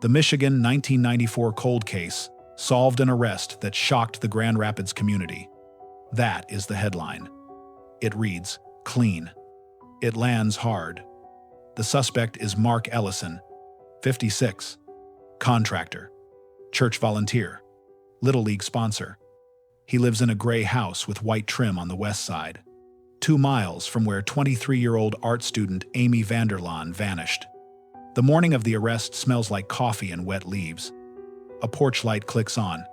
The Michigan 1994 cold case solved an arrest that shocked the Grand Rapids community. That is the headline. It reads, clean. It lands hard. The suspect is Mark Ellison, 56. Contractor. Church volunteer. Little League sponsor. He lives in a gray house with white trim on the west side, 2 miles from where 23-year-old art student Amy VanderLaan vanished. The morning of the arrest smells like coffee and wet leaves. A porch light clicks on.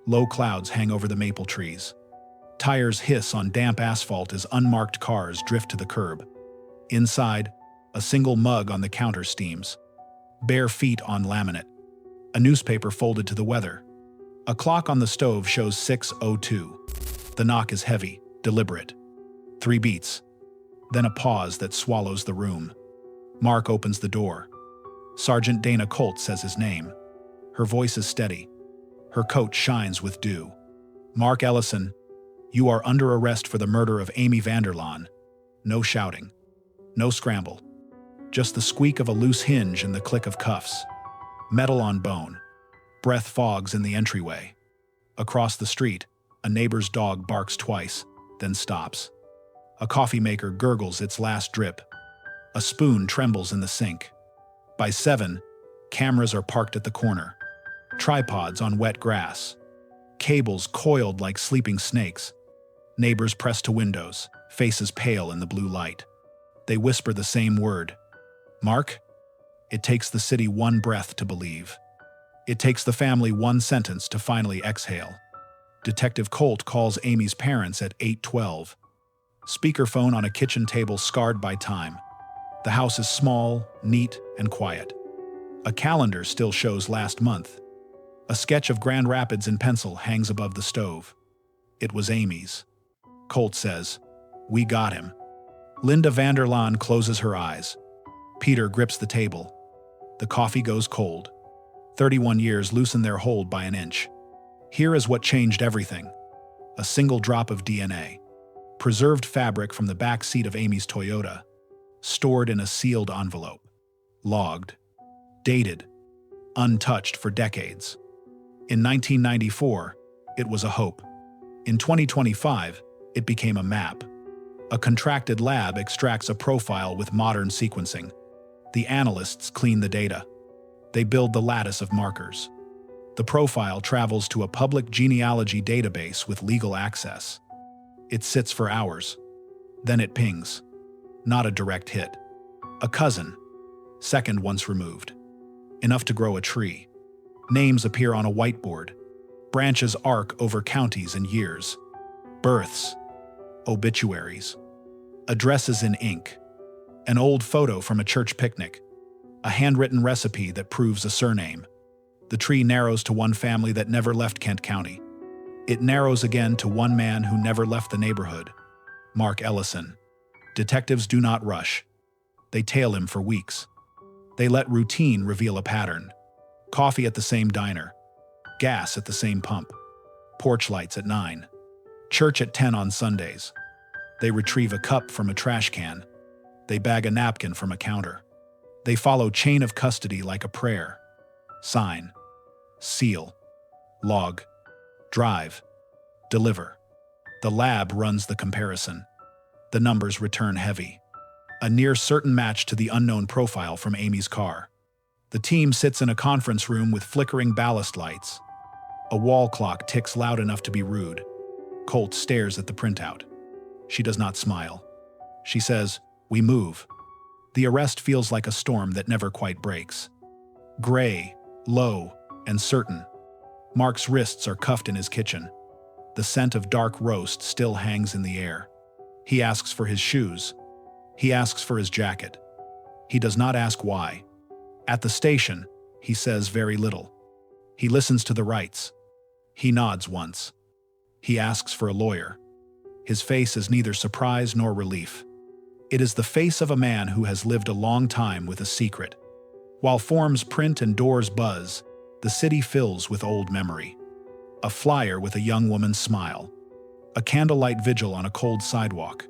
Low clouds hang over the maple trees. Tires hiss on damp asphalt as unmarked cars drift to the curb. Inside, a single mug on the counter steams. Bare feet on laminate. A newspaper folded to the weather. A clock on the stove shows 6:02. The knock is heavy, deliberate. 3 beats. Then a pause that swallows the room. Mark opens the door. Sergeant Dana Colt says his name. Her voice is steady. Her coat shines with dew. Mark Ellison, you are under arrest for the murder of Amy VanderLaan. No shouting. No scramble. Just the squeak of a loose hinge and the click of cuffs. Metal on bone. Breath fogs in the entryway. Across the street, a neighbor's dog barks twice, then stops. A coffee maker gurgles its last drip. A spoon trembles in the sink. By 7, cameras are parked at the corner. Tripods on wet grass. Cables coiled like sleeping snakes. Neighbors press to windows, faces pale in the blue light. They whisper the same word. Mark? It takes the city 1 breath to believe. It takes the family 1 sentence to finally exhale. Detective Colt calls Amy's parents at 8:12. Speakerphone on a kitchen table scarred by time. The house is small, neat, and quiet. A calendar still shows last month. A sketch of Grand Rapids in pencil hangs above the stove. It was Amy's. Colt says, "We got him." Linda VanderLaan closes her eyes. Peter grips the table. The coffee goes cold. 31 years loosen their hold by an inch. Here is what changed everything. A single drop of DNA. Preserved fabric from the back seat of Amy's Toyota. Stored in a sealed envelope. Logged. Dated. Untouched for decades. In 1994, it was a hope. In 2025, it became a map. A contracted lab extracts a profile with modern sequencing. The analysts clean the data. They build the lattice of markers. The profile travels to a public genealogy database with legal access. It sits for hours. Then it pings. Not a direct hit. A cousin. Second once removed. Enough to grow a tree. Names appear on a whiteboard. Branches arc over counties and years. Births. Obituaries. Addresses in ink. An old photo from a church picnic. A handwritten recipe that proves a surname. The tree narrows to one family that never left Kent County. It narrows again to one man who never left the neighborhood. Mark Ellison. Detectives do not rush. They tail him for weeks. They let routine reveal a pattern. Coffee at the same diner. Gas at the same pump. Porch lights at 9. Church at 10 on Sundays. They retrieve a cup from a trash can. They bag a napkin from a counter. They follow chain of custody like a prayer. Sign. Seal. Log. Drive. Deliver. The lab runs the comparison. The numbers return heavy. A near certain match to the unknown profile from Amy's car. The team sits in a conference room with flickering ballast lights. A wall clock ticks loud enough to be rude. Colt stares at the printout. She does not smile. She says, "We move." The arrest feels like a storm that never quite breaks. Gray, low, and certain. Mark's wrists are cuffed in his kitchen. The scent of dark roast still hangs in the air. He asks for his shoes. He asks for his jacket. He does not ask why. At the station, he says very little. He listens to the rights. He nods once. He asks for a lawyer. His face is neither surprise nor relief. It is the face of a man who has lived a long time with a secret. While forms print and doors buzz, the city fills with old memory. A flyer with a young woman's smile. A candlelight vigil on a cold sidewalk.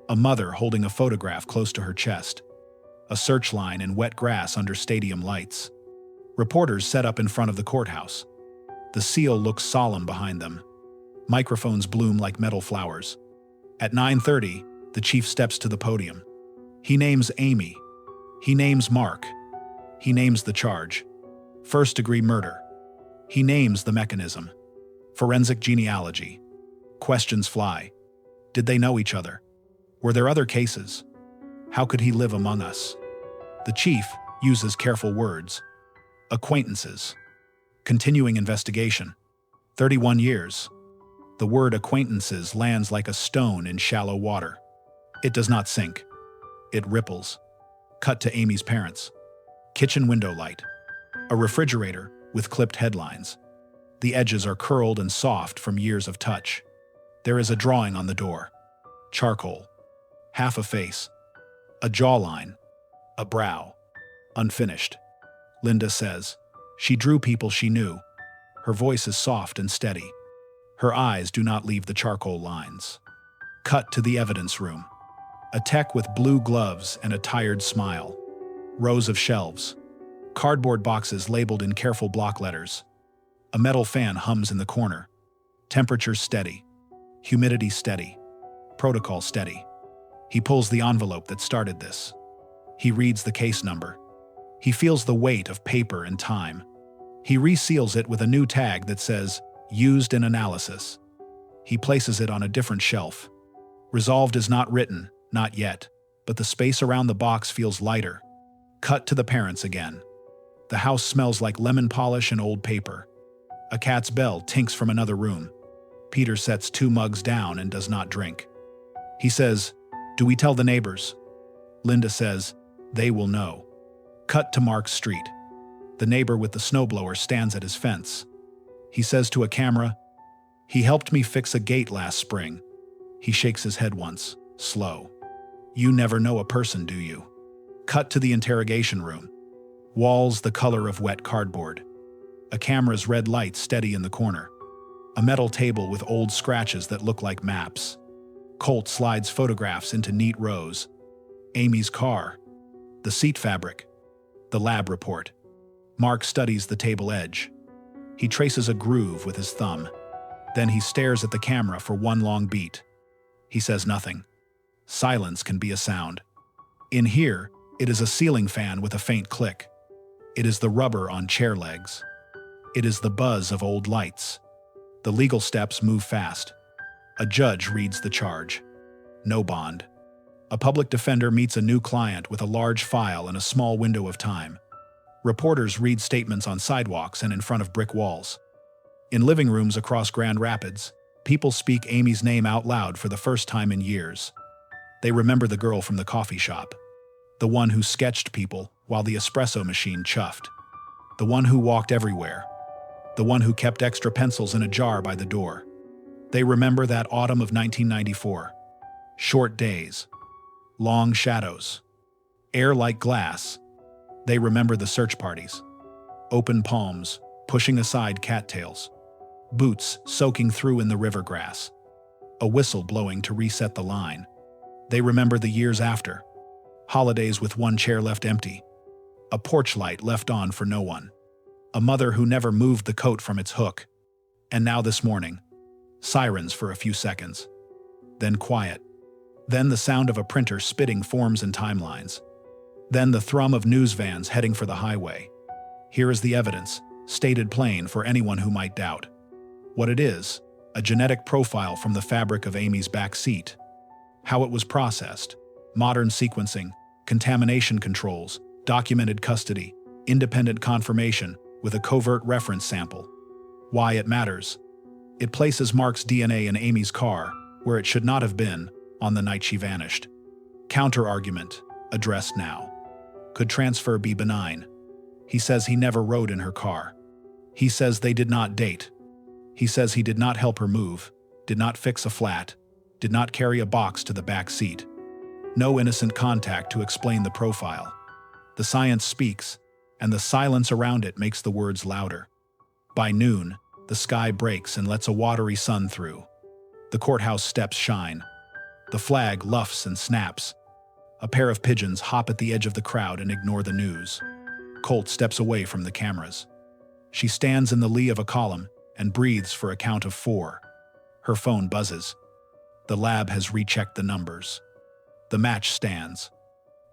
A mother holding a photograph close to her chest. A search line in wet grass under stadium lights. Reporters set up in front of the courthouse. The seal looks solemn behind them. Microphones bloom like metal flowers. At 9:30, the chief steps to the podium. He names Amy. He names Mark. He names the charge. First-degree murder. He names the mechanism. Forensic genealogy. Questions fly. Did they know each other? Were there other cases? How could he live among us? The chief uses careful words. Acquaintances. Continuing investigation. 31 years. The word acquaintances lands like a stone in shallow water. It does not sink. It ripples. Cut to Amy's parents. Kitchen window light. A refrigerator with clipped headlines. The edges are curled and soft from years of touch. There is a drawing on the door. Charcoal. Half a face. A jawline. A brow. Unfinished. Linda says. She drew people she knew. Her voice is soft and steady. Her eyes do not leave the charcoal lines. Cut to the evidence room. A tech with blue gloves and a tired smile. Rows of shelves. Cardboard boxes labeled in careful block letters. A metal fan hums in the corner. Temperature steady. Humidity steady. Protocol steady. He pulls the envelope that started this. He reads the case number. He feels the weight of paper and time. He reseals it with a new tag that says, Used in analysis. He places it on a different shelf. Resolved is not written, not yet, but the space around the box feels lighter. Cut to the parents again. The house smells like lemon polish and old paper. A cat's bell tinks from another room. Peter sets 2 mugs down and does not drink. He says, Do we tell the neighbors? Linda says, They will know. Cut to Mark's street. The neighbor with the snowblower stands at his fence. He says to a camera, He helped me fix a gate last spring. He shakes his head once, slow. You never know a person, do you? Cut to the interrogation room. Walls the color of wet cardboard. A camera's red light steady in the corner. A metal table with old scratches that look like maps. Colt slides photographs into neat rows. Amy's car. The seat fabric. The lab report. Mark studies the table edge. He traces a groove with his thumb. Then he stares at the camera for one long beat. He says nothing. Silence can be a sound. In here, it is a ceiling fan with a faint click. It is the rubber on chair legs. It is the buzz of old lights. The legal steps move fast. A judge reads the charge. No bond. A public defender meets a new client with a large file and a small window of time. Reporters read statements on sidewalks and in front of brick walls. In living rooms across Grand Rapids, people speak Amy's name out loud for the first time in years. They remember the girl from the coffee shop. The one who sketched people while the espresso machine chuffed. The one who walked everywhere. The one who kept extra pencils in a jar by the door. They remember that autumn of 1994. Short days. Long shadows. Air like glass. They remember the search parties. Open palms, pushing aside cattails. Boots soaking through in the river grass. A whistle blowing to reset the line. They remember the years after. Holidays with one chair left empty. A porch light left on for no one. A mother who never moved the coat from its hook. And now this morning, sirens for a few seconds. Then quiet. Then the sound of a printer spitting forms and timelines. Then the thrum of news vans heading for the highway. Here is the evidence, stated plain for anyone who might doubt. What it is, a genetic profile from the fabric of Amy's back seat. How it was processed, modern sequencing, contamination controls, documented custody, independent confirmation with a covert reference sample. Why it matters. It places Mark's DNA in Amy's car, where it should not have been, on the night she vanished. Counter-argument, addressed now. Could transfer be benign? He says he never rode in her car. He says they did not date. He says he did not help her move, did not fix a flat, did not carry a box to the back seat. No innocent contact to explain the profile. The science speaks, and the silence around it makes the words louder. By noon, the sky breaks and lets a watery sun through. The courthouse steps shine. The flag luffs and snaps. A pair of pigeons hop at the edge of the crowd and ignore the news. Colt steps away from the cameras. She stands in the lee of a column and breathes for a count of 4. Her phone buzzes. The lab has rechecked the numbers. The match stands.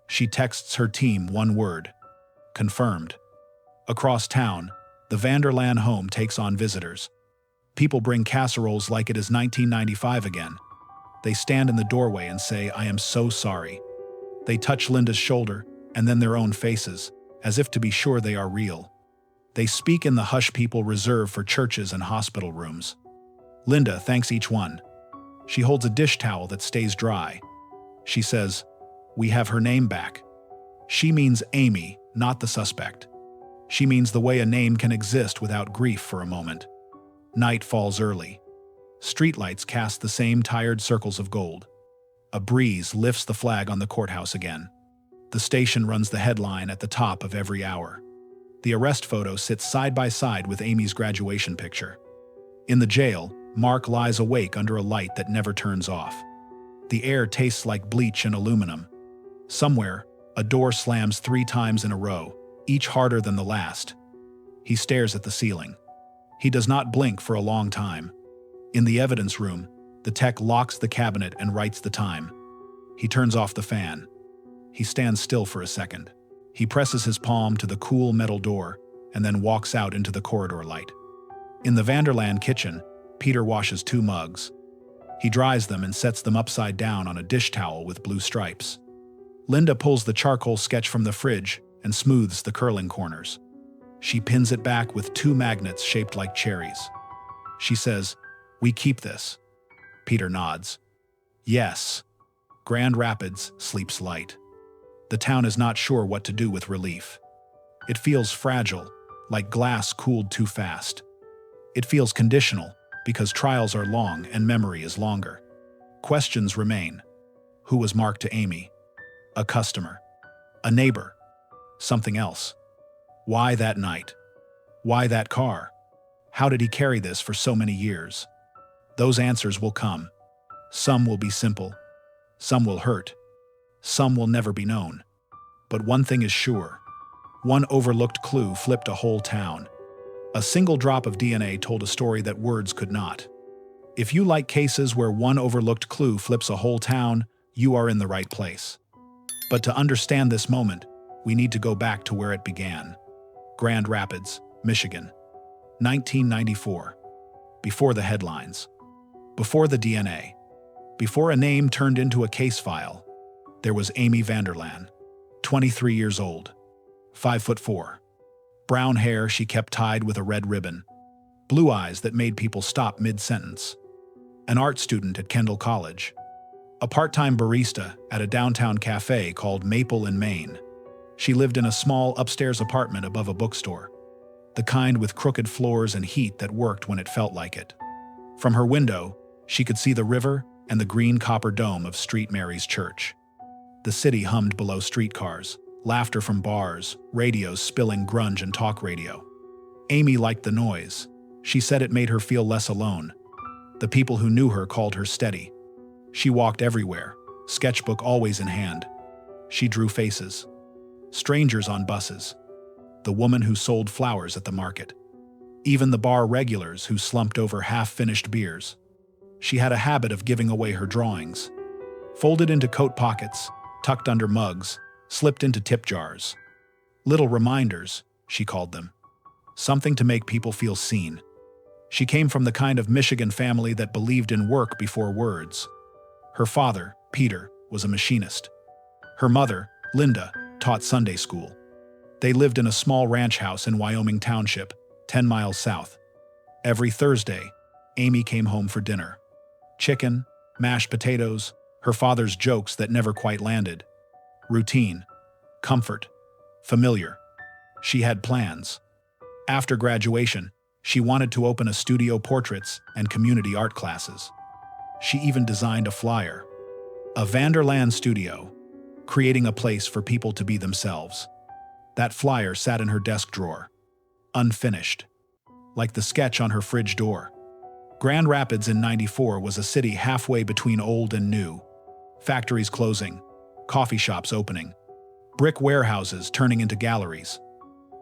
She texts her team one word: confirmed. Across town, the VanderLaan home takes on visitors. People bring casseroles like it is 1995 again. They stand in the doorway and say, "I am so sorry." They touch Linda's shoulder and then their own faces, as if to be sure they are real. They speak in the hush people reserve for churches and hospital rooms. Linda thanks each one. She holds a dish towel that stays dry. She says, "We have her name back." She means Amy, not the suspect. She means the way a name can exist without grief for a moment. Night falls early. Streetlights cast the same tired circles of gold. A breeze lifts the flag on the courthouse again. The station runs the headline at the top of every hour. The arrest photo sits side by side with Amy's graduation picture. In the jail, Mark lies awake under a light that never turns off. The air tastes like bleach and aluminum. Somewhere, a door slams 3 times in a row, each harder than the last. He stares at the ceiling. He does not blink for a long time. In the evidence room, the tech locks the cabinet and writes the time. He turns off the fan. He stands still for a second. He presses his palm to the cool metal door and then walks out into the corridor light. In the VanderLaan kitchen, Peter washes 2 mugs. He dries them and sets them upside down on a dish towel with blue stripes. Linda pulls the charcoal sketch from the fridge and smooths the curling corners. She pins it back with 2 magnets shaped like cherries. She says, "We keep this." Peter nods. Yes. Grand Rapids sleeps light. The town is not sure what to do with relief. It feels fragile, like glass cooled too fast. It feels conditional, because trials are long and memory is longer. Questions remain. Who was Mark to Amy? A customer. A neighbor. Something else. Why that night? Why that car? How did he carry this for so many years? Those answers will come. Some will be simple. Some will hurt. Some will never be known. But one thing is sure. One overlooked clue flipped a whole town. A single drop of DNA told a story that words could not. If you like cases where one overlooked clue flips a whole town, you are in the right place. But to understand this moment, we need to go back to where it began. Grand Rapids, Michigan. 1994. Before the headlines. Before the DNA. Before a name turned into a case file. There was Amy VanderLaan, 23 years old, 5'4". Brown hair she kept tied with a red ribbon. Blue eyes that made people stop mid-sentence. An art student at Kendall College. A part-time barista at a downtown cafe called Maple in Maine. She lived in a small upstairs apartment above a bookstore. The kind with crooked floors and heat that worked when it felt like it. From her window, she could see the river and the green copper dome of St. Mary's Church. The city hummed below streetcars, laughter from bars, radios spilling grunge and talk radio. Amy liked the noise. She said it made her feel less alone. The people who knew her called her steady. She walked everywhere, sketchbook always in hand. She drew faces. Strangers on buses. The woman who sold flowers at the market. Even the bar regulars who slumped over half-finished beers. She had a habit of giving away her drawings. Folded into coat pockets, tucked under mugs, slipped into tip jars. Little reminders, she called them. Something to make people feel seen. She came from the kind of Michigan family that believed in work before words. Her father, Peter, was a machinist. Her mother, Linda, taught Sunday school. They lived in a small ranch house in Wyoming Township, 10 miles south. Every Thursday, Amy came home for dinner. Chicken, mashed potatoes, her father's jokes that never quite landed. Routine, comfort, familiar. She had plans. After graduation, she wanted to open a studio portraits and community art classes. She even designed a flyer. A VanderLaan studio, creating a place for people to be themselves. That flyer sat in her desk drawer, unfinished, like the sketch on her fridge door. Grand Rapids in '94 was a city halfway between old and new. Factories closing, coffee shops opening, brick warehouses turning into galleries.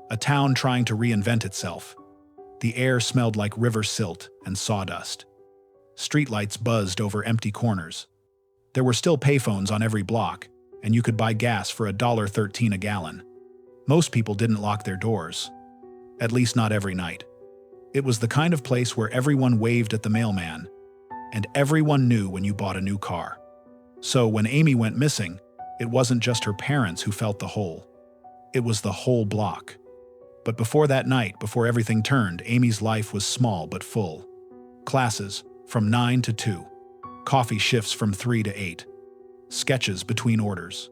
A town trying to reinvent itself. The air smelled like river silt and sawdust. Streetlights buzzed over empty corners. There were still payphones on every block, and you could buy gas for $1.13 a gallon. Most people didn't lock their doors. At least not every night. It was the kind of place where everyone waved at the mailman, and everyone knew when you bought a new car. So when Amy went missing, it wasn't just her parents who felt the hole. It was the whole block. But before that night, before everything turned, Amy's life was small but full. Classes, from 9 to 2. Coffee shifts from 3 to 8. Sketches between orders.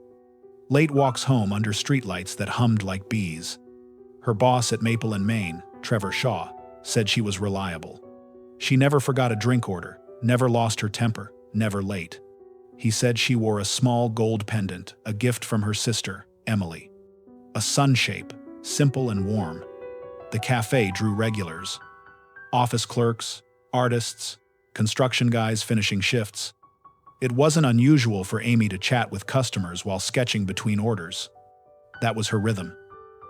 Late walks home under streetlights that hummed like bees. Her boss at Maple and Main, Trevor Shaw, said she was reliable. She never forgot a drink order, never lost her temper, never late. He said she wore a small gold pendant, a gift from her sister, Emily. A sun shape, simple and warm. The cafe drew regulars. Office clerks, artists, construction guys finishing shifts. It wasn't unusual for Amy to chat with customers while sketching between orders. That was her rhythm.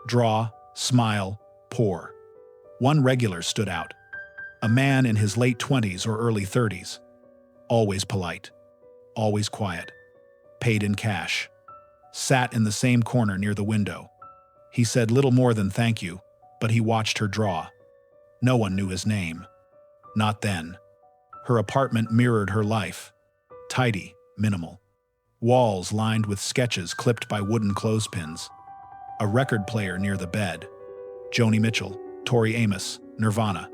Draw, smile, pour. One regular stood out. A man in his late 20s or early 30s. Always polite. Always quiet. Paid in cash. Sat in the same corner near the window. He said little more than thank you, but he watched her draw. No one knew his name. Not then. Her apartment mirrored her life. Tidy, minimal. Walls lined with sketches clipped by wooden clothespins. A record player near the bed. Joni Mitchell, Tori Amos, Nirvana.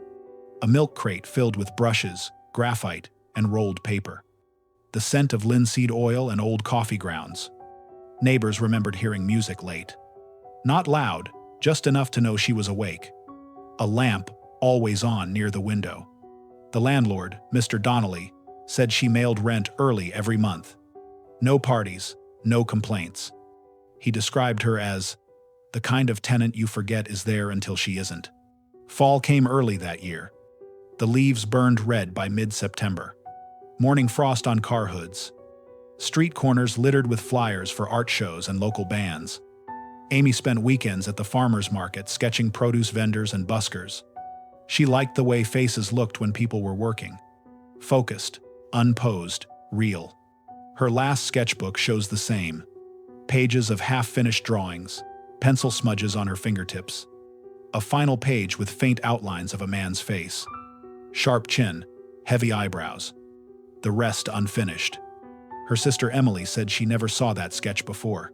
A milk crate filled with brushes, graphite, and rolled paper. The scent of linseed oil and old coffee grounds. Neighbors remembered hearing music late. Not loud, just enough to know she was awake. A lamp, always on near the window. The landlord, Mr. Donnelly, said she mailed rent early every month. No parties, no complaints. He described her as the kind of tenant you forget is there until she isn't. Fall came early that year. The leaves burned red by mid-September. Morning frost on car hoods. Street corners littered with flyers for art shows and local bands. Amy spent weekends at the farmers market sketching produce vendors and buskers. She liked the way faces looked when people were working. Focused, unposed, real. Her last sketchbook shows the same. Pages of half-finished drawings, pencil smudges on her fingertips. A final page with faint outlines of a man's face. Sharp chin, heavy eyebrows. The rest unfinished. Her sister Emily said she never saw that sketch before.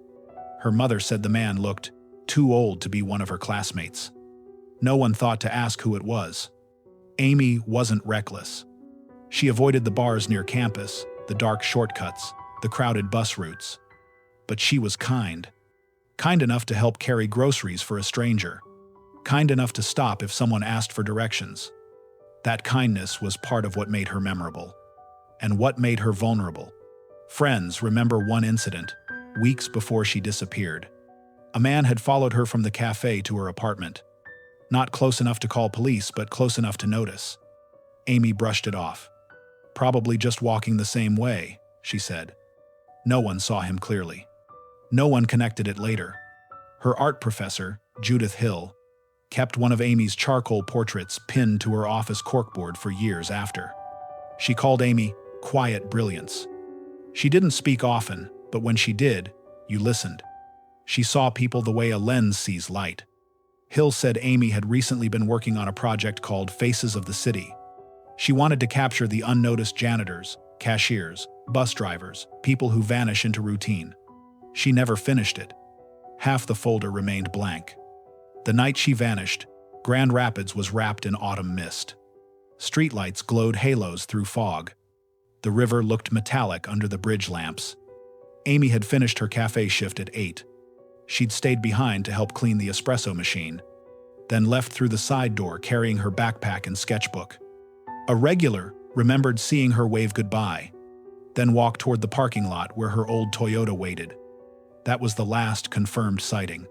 Her mother said the man looked too old to be one of her classmates. No one thought to ask who it was. Amy wasn't reckless. She avoided the bars near campus, the dark shortcuts, the crowded bus routes. But she was kind. Kind enough to help carry groceries for a stranger. Kind enough to stop if someone asked for directions. That kindness was part of what made her memorable. And what made her vulnerable. Friends remember one incident, weeks before she disappeared. A man had followed her from the cafe to her apartment. Not close enough to call police, but close enough to notice. Amy brushed it off. Probably just walking the same way, she said. No one saw him clearly. No one connected it later. Her art professor, Judith Hill, kept one of Amy's charcoal portraits pinned to her office corkboard for years after. She called Amy quiet brilliance. She didn't speak often, but when she did, you listened. She saw people the way a lens sees light. Hill said Amy had recently been working on a project called Faces of the City. She wanted to capture the unnoticed janitors, cashiers, bus drivers, people who vanish into routine. She never finished it. Half the folder remained blank. The night she vanished, Grand Rapids was wrapped in autumn mist. Streetlights glowed halos through fog. The river looked metallic under the bridge lamps. Amy had finished her cafe shift at 8. She'd stayed behind to help clean the espresso machine, then left through the side door carrying her backpack and sketchbook. A regular remembered seeing her wave goodbye, then walked toward the parking lot where her old Toyota waited. That was the last confirmed sighting.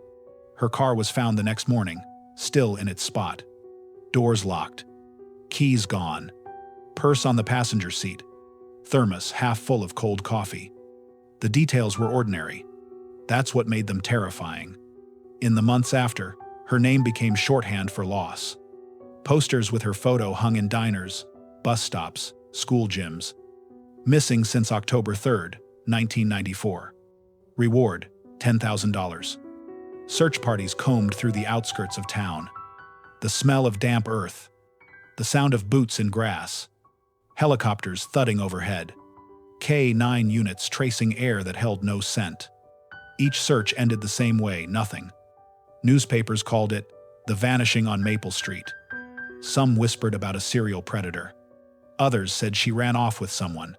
Her car was found the next morning, still in its spot. Doors locked. Keys gone. Purse on the passenger seat. Thermos half full of cold coffee. The details were ordinary. That's what made them terrifying. In the months after, Her name became shorthand for loss. Posters with her photo hung in diners, bus stops, school gyms. Missing since October 3rd, 1994. Reward, $10,000. Search parties combed through the outskirts of town. The smell of damp earth. The sound of boots in grass. Helicopters thudding overhead. K-9 units tracing air that held no scent. Each search ended the same way, nothing. Newspapers called it the vanishing on Maple Street. Some whispered about a serial predator. Others said she ran off with someone.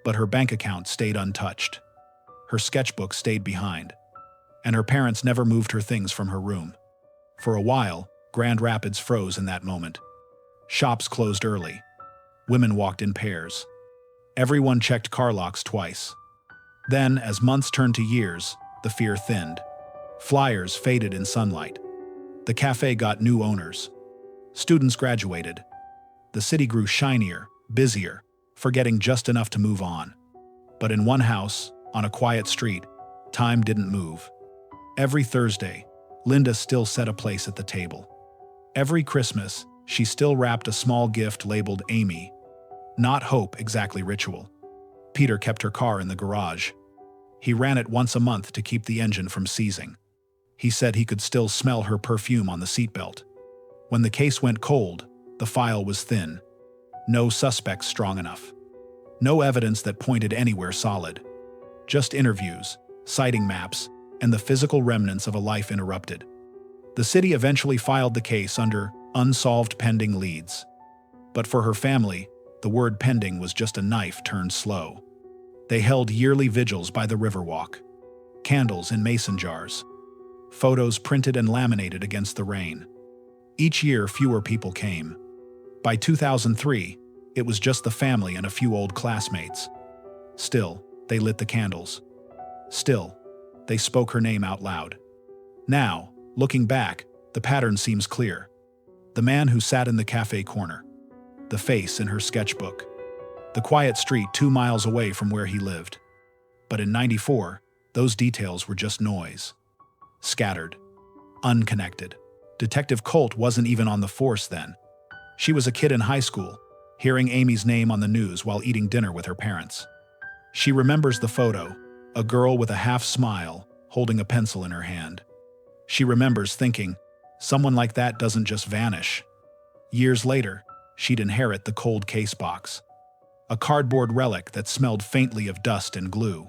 But her bank account stayed untouched. Her sketchbook stayed behind. And her parents never moved her things from her room. For a while, Grand Rapids froze in that moment. Shops closed early. Women walked in pairs. Everyone checked car locks twice. Then, as months turned to years, the fear thinned. Flyers faded in sunlight. The cafe got new owners. Students graduated. The city grew shinier, busier, forgetting just enough to move on. But in one house, on a quiet street, time didn't move. Every Thursday, Linda still set a place at the table. Every Christmas, she still wrapped a small gift labeled Amy. Not hope, exactly ritual. Peter kept her car in the garage. He ran it once a month to keep the engine from seizing. He said he could still smell her perfume on the seatbelt. When the case went cold, the file was thin. No suspects strong enough. No evidence that pointed anywhere solid. Just interviews, sighting maps, and the physical remnants of a life interrupted. The city eventually filed the case under unsolved pending leads. But for her family, the word pending was just a knife turned slow. They held yearly vigils by the Riverwalk. Candles in mason jars. Photos printed and laminated against the rain. Each year, fewer people came. By 2003, it was just the family and a few old classmates. Still, they lit the candles. Still, they spoke her name out loud. Now, looking back, the pattern seems clear. The man who sat in the cafe corner. The face in her sketchbook. The quiet street 2 miles away from where he lived. But in '94, those details were just noise. Scattered. Unconnected. Detective Colt wasn't even on the force then. She was a kid in high school, hearing Amy's name on the news while eating dinner with her parents. She remembers the photo, a girl with a half smile, holding a pencil in her hand. She remembers thinking, someone like that doesn't just vanish. Years later, she'd inherit the cold case box. A cardboard relic that smelled faintly of dust and glue.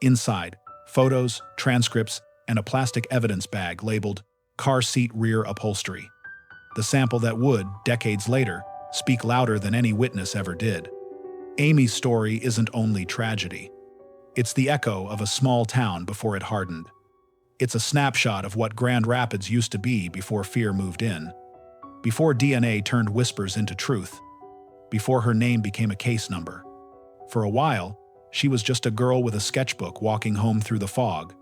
Inside, photos, transcripts, and a plastic evidence bag labeled car seat rear upholstery. The sample that would, decades later, speak louder than any witness ever did. Amy's story isn't only tragedy. It's the echo of a small town before it hardened. It's a snapshot of what Grand Rapids used to be before fear moved in. Before DNA turned whispers into truth. Before her name became a case number. For a while, she was just a girl with a sketchbook walking home through the fog,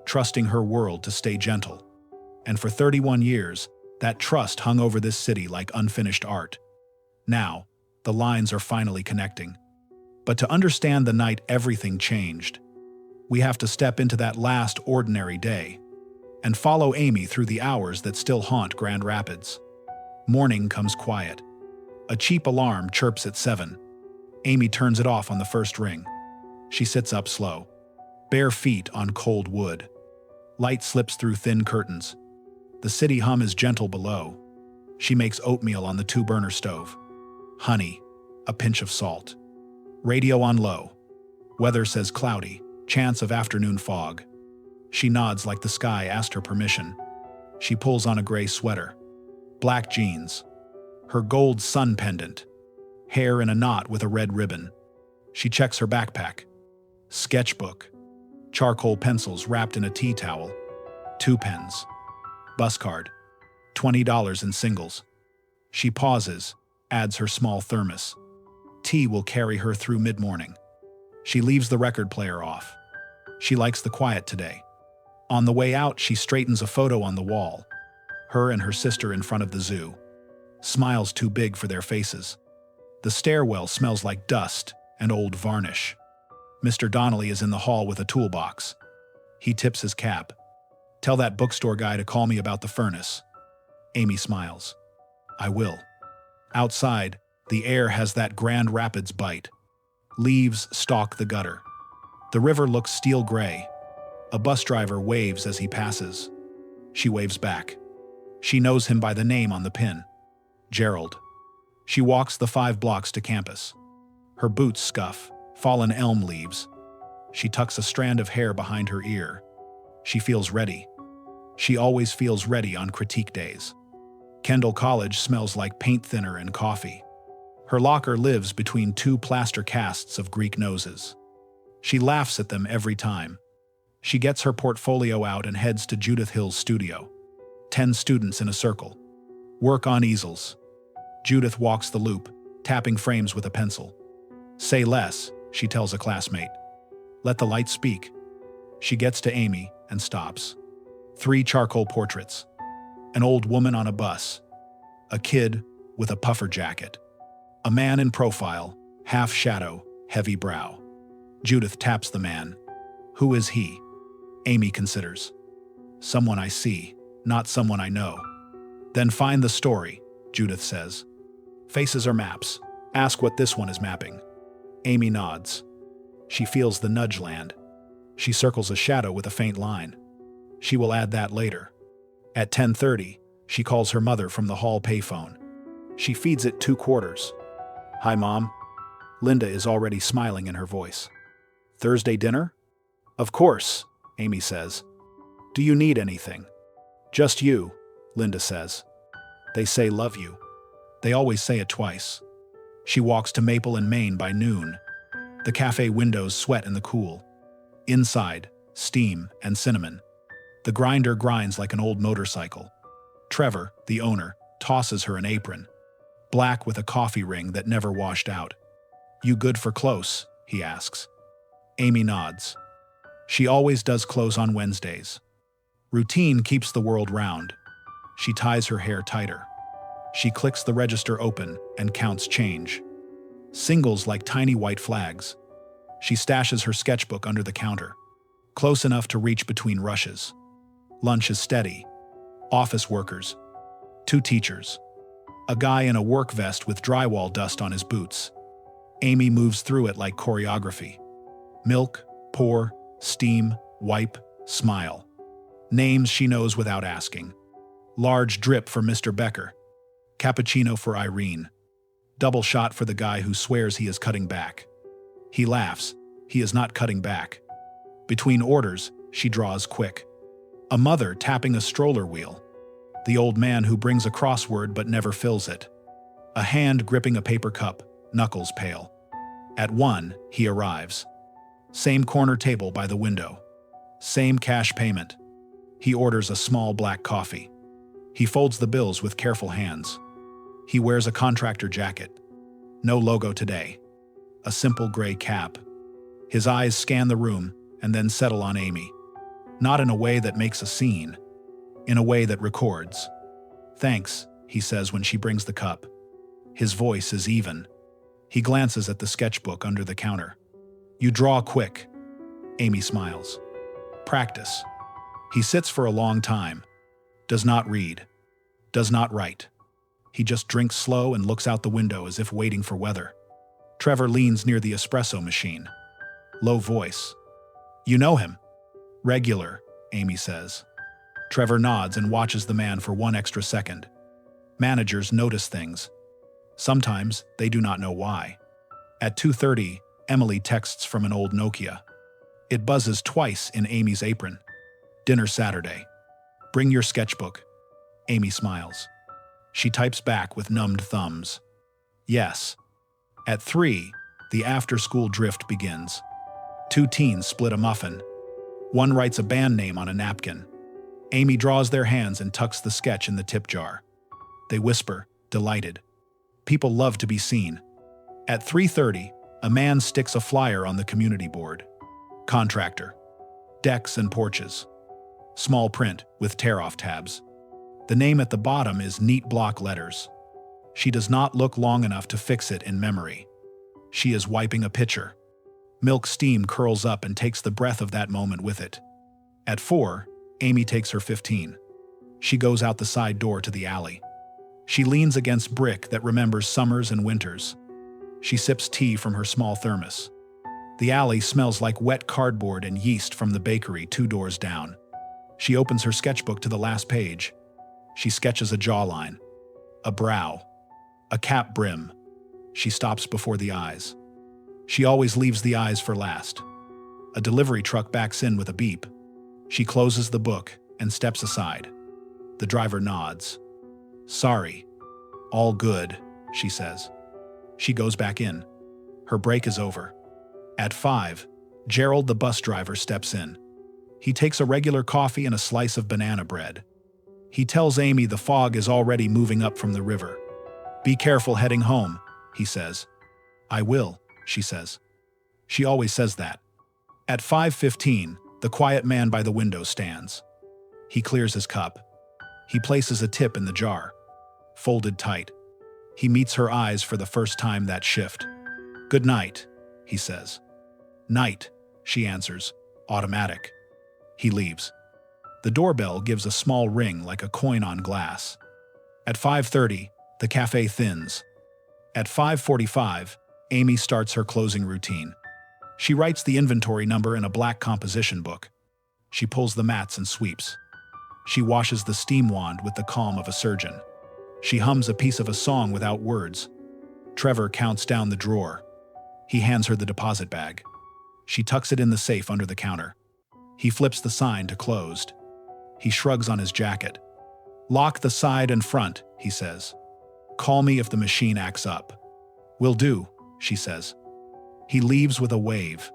trusting her world to stay gentle. And for 31 years, that trust hung over this city like unfinished art. Now, the lines are finally connecting. But to understand the night everything changed, we have to step into that last ordinary day and follow Amy through the hours that still haunt Grand Rapids. Morning comes quiet. A cheap alarm chirps at 7. Amy turns it off on the first ring. She sits up slow, bare feet on cold wood. Light slips through thin curtains. The city hum is gentle below. She makes oatmeal on the 2-burner stove. Honey, a pinch of salt. Radio on low. Weather says cloudy, chance of afternoon fog. She nods like the sky asked her permission. She pulls on a gray sweater. Black jeans. Her gold sun pendant. Hair in a knot with a red ribbon. She checks her backpack. Sketchbook. Charcoal pencils wrapped in a tea towel. 2 pens. Bus card. $20 in singles. She pauses, adds her small thermos. Tea will carry her through mid-morning. She leaves the record player off. She likes the quiet today. On the way out, she straightens a photo on the wall. Her and her sister in front of the zoo. Smiles too big for their faces. The stairwell smells like dust and old varnish. Mr. Donnelly is in the hall with a toolbox. He tips his cap. Tell that bookstore guy to call me about the furnace. Amy smiles. I will. Outside, the air has that Grand Rapids bite. Leaves stalk the gutter. The river looks steel gray. A bus driver waves as he passes. She waves back. She knows him by the name on the pin. Gerald. She walks the 5 blocks to campus. Her boots scuff, fallen elm leaves. She tucks a strand of hair behind her ear. She feels ready. She always feels ready on critique days. Kendall College smells like paint thinner and coffee. Her locker lives between 2 plaster casts of Greek noses. She laughs at them every time. She gets her portfolio out and heads to Judith Hill's studio. 10 students in a circle. Work on easels. Judith walks the loop, tapping frames with a pencil. Say less, she tells a classmate. Let the light speak. She gets to Amy and stops. 3 charcoal portraits. An old woman on a bus. A kid with a puffer jacket. A man in profile, half shadow, heavy brow. Judith taps the man. Who is he? Amy considers. Someone I see, not someone I know. Then find the story, Judith says. Faces are maps. Ask what this one is mapping. Amy nods. She feels the nudge land. She circles a shadow with a faint line. She will add that later. At 10:30, she calls her mother from the hall payphone. She feeds it 2 quarters. Hi, Mom. Linda is already smiling in her voice. Thursday dinner? Of course, Amy says. Do you need anything? Just you, Linda says. They say love you. They always say it twice. She walks to Maple and Main by noon. The cafe windows sweat in the cool. Inside, steam and cinnamon. The grinder grinds like an old motorcycle. Trevor, the owner, tosses her an apron. Black with a coffee ring that never washed out. You good for close? He asks. Amy nods. She always does close on Wednesdays. Routine keeps the world round. She ties her hair tighter. She clicks the register open and counts change. Singles like tiny white flags. She stashes her sketchbook under the counter, close enough to reach between rushes. Lunch is steady. Office workers. 2 teachers. A guy in a work vest with drywall dust on his boots. Amy moves through it like choreography. Milk, pour, steam, wipe, smile. Names she knows without asking. Large drip for Mr. Becker. Cappuccino for Irene. Double shot for the guy who swears he is cutting back. He laughs. He is not cutting back. Between orders, she draws quick. A mother tapping a stroller wheel. The old man who brings a crossword but never fills it. A hand gripping a paper cup, knuckles pale. At 1, he arrives. Same corner table by the window. Same cash payment. He orders a small black coffee. He folds the bills with careful hands. He wears a contractor jacket. No logo today. A simple gray cap. His eyes scan the room and then settle on Amy. Not in a way that makes a scene. In a way that records. Thanks, he says when she brings the cup. His voice is even. He glances at the sketchbook under the counter. You draw quick. Amy smiles. Practice. He sits for a long time. Does not read. Does not write. He just drinks slow and looks out the window as if waiting for weather. Trevor leans near the espresso machine. Low voice. You know him? Regular, Amy says. Trevor nods and watches the man for 1 extra second. Managers notice things. Sometimes they do not know why. At 2:30, Emily texts from an old Nokia. It buzzes twice in Amy's apron. Dinner Saturday. Bring your sketchbook. Amy smiles. She types back with numbed thumbs. Yes. At 3, the after-school drift begins. 2 teens split a muffin. One writes a band name on a napkin. Amy draws their hands and tucks the sketch in the tip jar. They whisper, delighted. People love to be seen. At 3:30, a man sticks a flyer on the community board. Contractor. Decks and porches. Small print with tear-off tabs. The name at the bottom is neat block letters. She does not look long enough to fix it in memory. She is wiping a pitcher. Milk steam curls up and takes the breath of that moment with it. At 4, Amy takes her 15. She goes out the side door to the alley. She leans against brick that remembers summers and winters. She sips tea from her small thermos. The alley smells like wet cardboard and yeast from the bakery 2 doors down. She opens her sketchbook to the last page. She sketches a jawline, a brow, a cap brim. She stops before the eyes. She always leaves the eyes for last. A delivery truck backs in with a beep. She closes the book and steps aside. The driver nods. "Sorry." "All good," she says. She goes back in. Her break is over. At 5, Gerald, the bus driver, steps in. He takes a regular coffee and a slice of banana bread. He tells Amy the fog is already moving up from the river. "Be careful heading home," he says. "I will," she says. She always says that. At 5:15, the quiet man by the window stands. He clears his cup. He places a tip in the jar, folded tight. He meets her eyes for the first time that shift. "Good night," he says. "Night," she answers, automatic. He leaves. The doorbell gives a small ring like a coin on glass. At 5:30, the cafe thins. At 5:45, Amy starts her closing routine. She writes the inventory number in a black composition book. She pulls the mats and sweeps. She washes the steam wand with the calm of a surgeon. She hums a piece of a song without words. Trevor counts down the drawer. He hands her the deposit bag. She tucks it in the safe under the counter. He flips the sign to closed. He shrugs on his jacket. "Lock the side and front," he says. "Call me if the machine acts up." "Will do," she says. He leaves with a wave.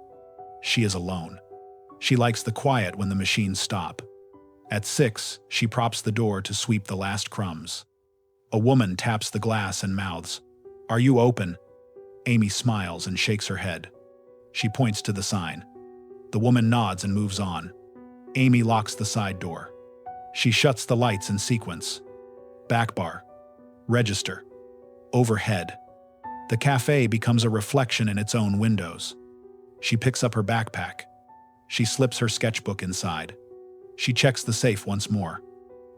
She is alone. She likes the quiet when the machines stop. At 6, she props the door to sweep the last crumbs. A woman taps the glass and mouths, "Are you open?" Amy smiles and shakes her head. She points to the sign. The woman nods and moves on. Amy locks the side door. She shuts the lights in sequence. Back bar. Register. Overhead. The cafe becomes a reflection in its own windows. She picks up her backpack. She slips her sketchbook inside. She checks the safe once more.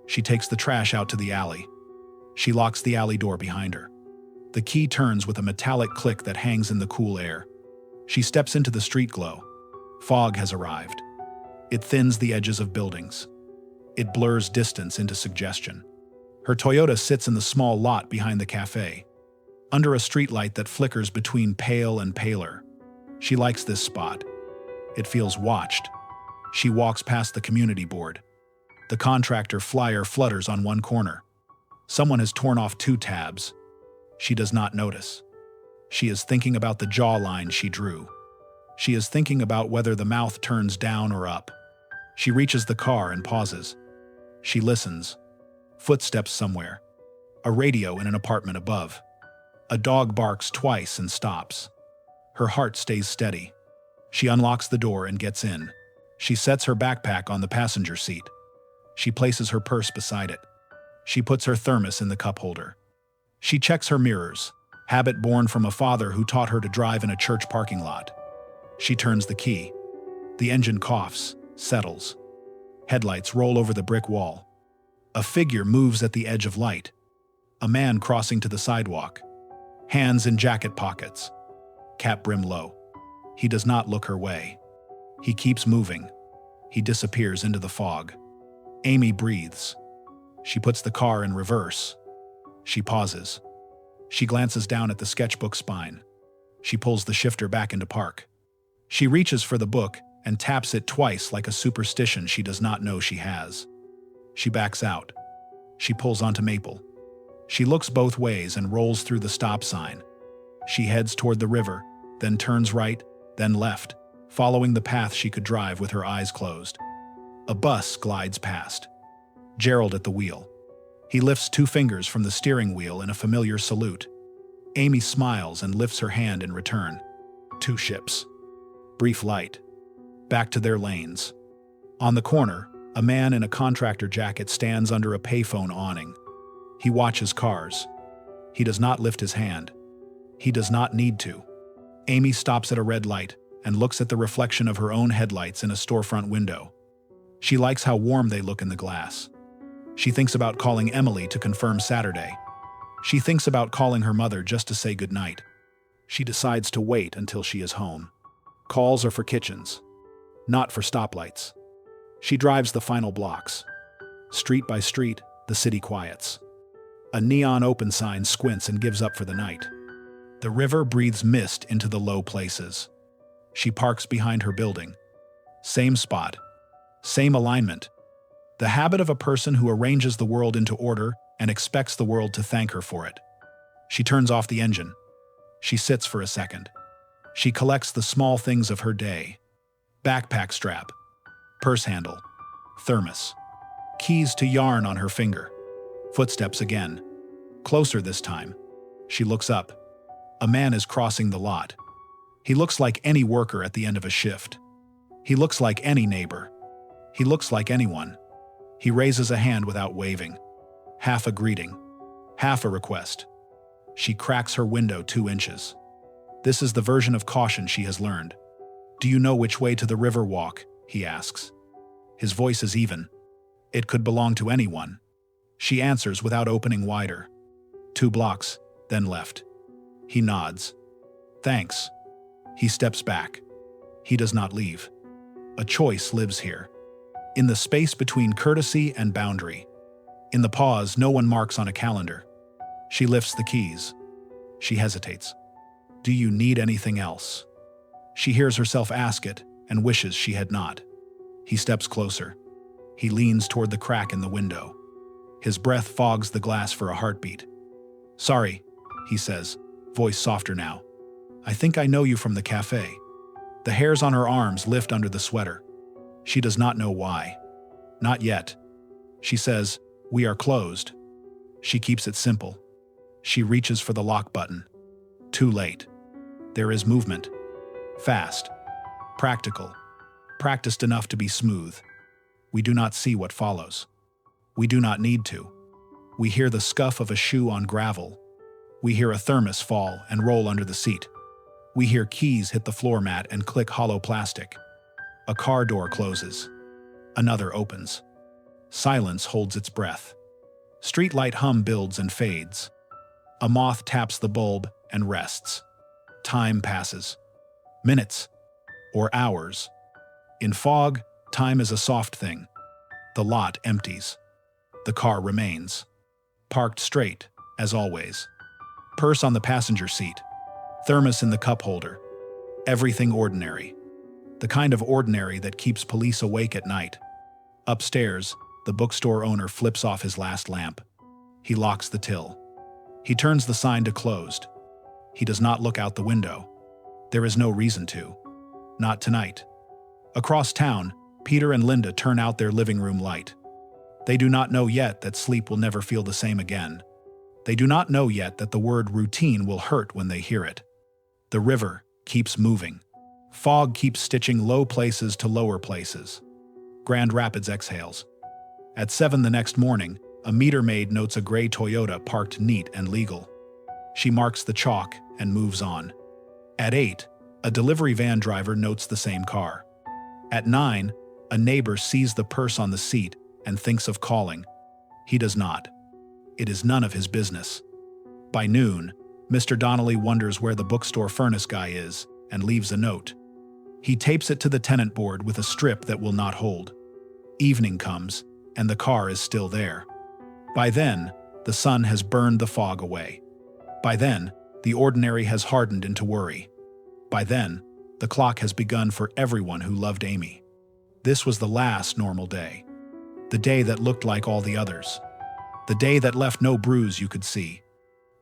She takes the trash out to the alley. She locks the alley door behind her. The key turns with a metallic click that hangs in the cool air. She steps into the street glow. Fog has arrived. It thins the edges of buildings. It blurs distance into suggestion. Her Toyota sits in the small lot behind the cafe, under a streetlight that flickers between pale and paler. She likes this spot. It feels watched. She walks past the community board. The contractor flyer flutters on one corner. Someone has torn off 2 tabs. She does not notice. She is thinking about the jawline she drew. She is thinking about whether the mouth turns down or up. She reaches the car and pauses. She listens. Footsteps somewhere. A radio in an apartment above. A dog barks twice and stops. Her heart stays steady. She unlocks the door and gets in. She sets her backpack on the passenger seat. She places her purse beside it. She puts her thermos in the cup holder. She checks her mirrors, habit born from a father who taught her to drive in a church parking lot. She turns the key. The engine coughs, settles. Headlights roll over the brick wall. A figure moves at the edge of light. A man crossing to the sidewalk. Hands in jacket pockets. Cap brim low. He does not look her way. He keeps moving. He disappears into the fog. Amy breathes. She puts the car in reverse. She pauses. She glances down at the sketchbook spine. She pulls the shifter back into park. She reaches for the book and taps it twice like a superstition she does not know she has. She backs out. She pulls onto Maple. She looks both ways and rolls through the stop sign. She heads toward the river, then turns right, then left, following the path she could drive with her eyes closed. A bus glides past. Gerald at the wheel. He lifts 2 fingers from the steering wheel in a familiar salute. Amy smiles and lifts her hand in return. 2 ships. Brief light. Back to their lanes. On the corner, a man in a contractor jacket stands under a payphone awning. He watches cars. He does not lift his hand. He does not need to. Amy stops at a red light and looks at the reflection of her own headlights in a storefront window. She likes how warm they look in the glass. She thinks about calling Emily to confirm Saturday. She thinks about calling her mother just to say goodnight. She decides to wait until she is home. Calls are for kitchens, not for stoplights. She drives the final blocks. Street by street, the city quiets. A neon open sign squints and gives up for the night. The river breathes mist into the low places. She parks behind her building. Same spot. Same alignment. The habit of a person who arranges the world into order and expects the world to thank her for it. She turns off the engine. She sits for a second. She collects the small things of her day. Backpack strap, purse handle, thermos, keys to yarn on her finger. Footsteps again. Closer this time. She looks up. A man is crossing the lot. He looks like any worker at the end of a shift. He looks like any neighbor. He looks like anyone. He raises a hand without waving. Half a greeting. Half a request. She cracks her window 2 inches. This is the version of caution she has learned. "Do you know which way to the river walk?" he asks. His voice is even. It could belong to anyone. She answers without opening wider. 2 blocks, then left. He nods. Thanks. He steps back. He does not leave. A choice lives here. In the space between courtesy and boundary. In the pause no one marks on a calendar. She lifts the keys. She hesitates. "Do you need anything else?" She hears herself ask it and wishes she had not. He steps closer. He leans toward the crack in the window. His breath fogs the glass for a heartbeat. "Sorry," he says, voice softer now. "I think I know you from the cafe." The hairs on her arms lift under the sweater. She does not know why. "Not yet." She says, "We are closed." She keeps it simple. She reaches for the lock button. Too late. There is movement. Fast. Practical. Practiced enough to be smooth. We do not see what follows. We do not need to. We hear the scuff of a shoe on gravel. We hear a thermos fall and roll under the seat. We hear keys hit the floor mat and click hollow plastic. A car door closes. Another opens. Silence holds its breath. Streetlight hum builds and fades. A moth taps the bulb and rests. Time passes. Minutes. Or hours. In fog, time is a soft thing. The lot empties. The car remains. Parked straight, as always. Purse on the passenger seat. Thermos in the cup holder. Everything ordinary. The kind of ordinary that keeps police awake at night. Upstairs, the bookstore owner flips off his last lamp. He locks the till. He turns the sign to closed. He does not look out the window. There is no reason to. Not tonight. Across town, Peter and Linda turn out their living room light. They do not know yet that sleep will never feel the same again. They do not know yet that the word routine will hurt when they hear it. The river keeps moving. Fog keeps stitching low places to lower places. Grand Rapids exhales. At 7 the next morning, a meter maid notes a gray Toyota parked neat and legal. She marks the chalk and moves on. At 8, a delivery van driver notes the same car. At 9, a neighbor sees the purse on the seat and thinks of calling. He does not. It is none of his business. By noon, Mr. Donnelly wonders where the bookstore furnace guy is and leaves a note. He tapes it to the tenant board with a strip that will not hold. Evening comes, and the car is still there. By then, the sun has burned the fog away. By then, the ordinary has hardened into worry. By then, the clock has begun for everyone who loved Amy. This was the last normal day. The day that looked like all the others. The day that left no bruise you could see.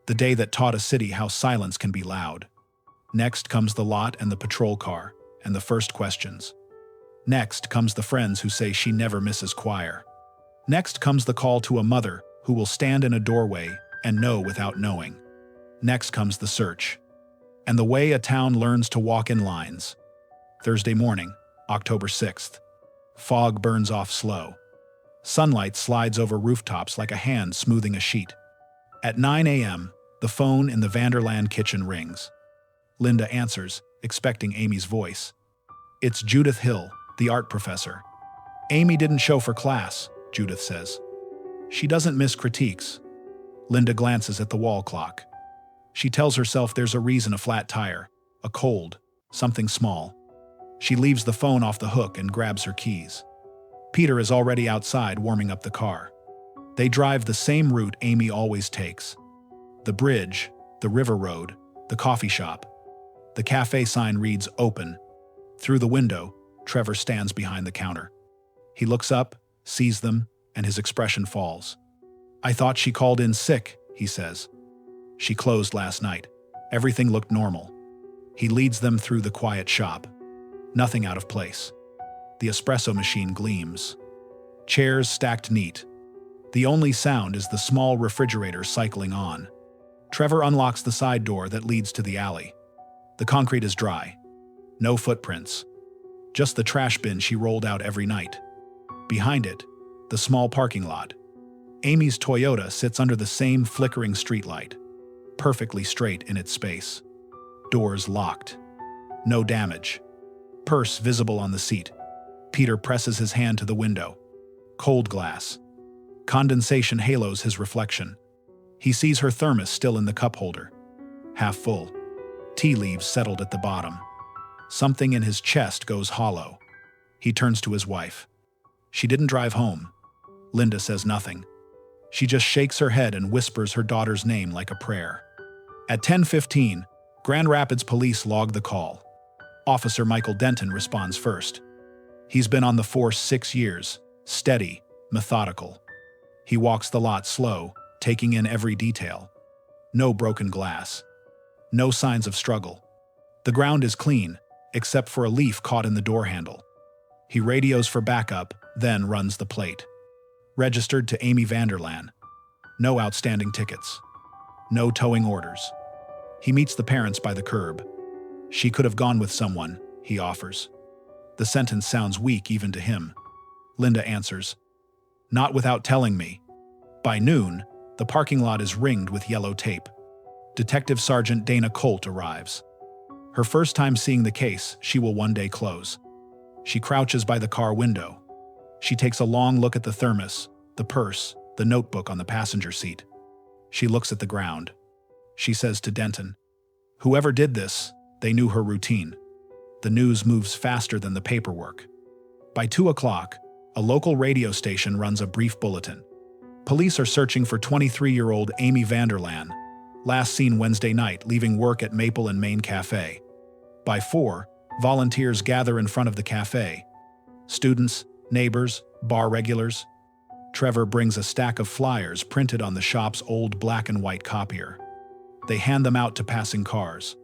The day that taught a city how silence can be loud. Next comes the lot and the patrol car, and the first questions. Next comes the friends who say she never misses choir. Next comes the call to a mother who will stand in a doorway and know without knowing. Next comes the search. And the way a town learns to walk in lines. Thursday morning, October 6th. Fog burns off slow. Sunlight slides over rooftops like a hand smoothing a sheet. At 9 a.m., the phone in the VanderLaan kitchen rings. Linda answers, expecting Amy's voice. It's Judith Hill, the art professor. Amy didn't show for class, Judith says. She doesn't miss critiques. Linda glances at the wall clock. She tells herself there's a reason: a flat tire, a cold, something small. She leaves the phone off the hook and grabs her keys. Peter is already outside warming up the car. They drive the same route Amy always takes. The bridge, the river road, the coffee shop. The cafe sign reads "Open." Through the window, Trevor stands behind the counter. He looks up, sees them, and his expression falls. "I thought she called in sick," he says. "She closed last night. Everything looked normal." He leads them through the quiet shop. Nothing out of place. The espresso machine gleams. Chairs stacked neat. The only sound is the small refrigerator cycling on. Trevor unlocks the side door that leads to the alley. The concrete is dry. No footprints. Just the trash bin she rolled out every night. Behind it, the small parking lot. Amy's Toyota sits under the same flickering streetlight, perfectly straight in its space. Doors locked. No damage. Purse visible on the seat. Peter presses his hand to the window. Cold glass. Condensation halos his reflection. He sees her thermos still in the cup holder. Half full. Tea leaves settled at the bottom. Something in his chest goes hollow. He turns to his wife. She didn't drive home. Linda says nothing. She just shakes her head and whispers her daughter's name like a prayer. At 10:15, Grand Rapids police log the call. Officer Michael Denton responds first. He's been on the force 6 years, steady, methodical. He walks the lot slow, taking in every detail. No broken glass. No signs of struggle. The ground is clean, except for a leaf caught in the door handle. He radios for backup, then runs the plate. Registered to Amy VanderLaan. No outstanding tickets. No towing orders. He meets the parents by the curb. She could have gone with someone, he offers. The sentence sounds weak even to him. Linda answers, "Not without telling me." By noon, the parking lot is ringed with yellow tape. Detective Sergeant Dana Colt arrives. Her first time seeing the case she will one day close. She crouches by the car window. She takes a long look at the thermos, the purse, the notebook on the passenger seat. She looks at the ground. She says to Denton, "Whoever did this, they knew her routine." The news moves faster than the paperwork. By 2 o'clock, a local radio station runs a brief bulletin. Police are searching for 23-year-old Amy VanderLaan, last seen Wednesday night leaving work at Maple and Main Cafe. By 4, volunteers gather in front of the cafe. Students, neighbors, bar regulars. Trevor brings a stack of flyers printed on the shop's old black and white copier. They hand them out to passing cars.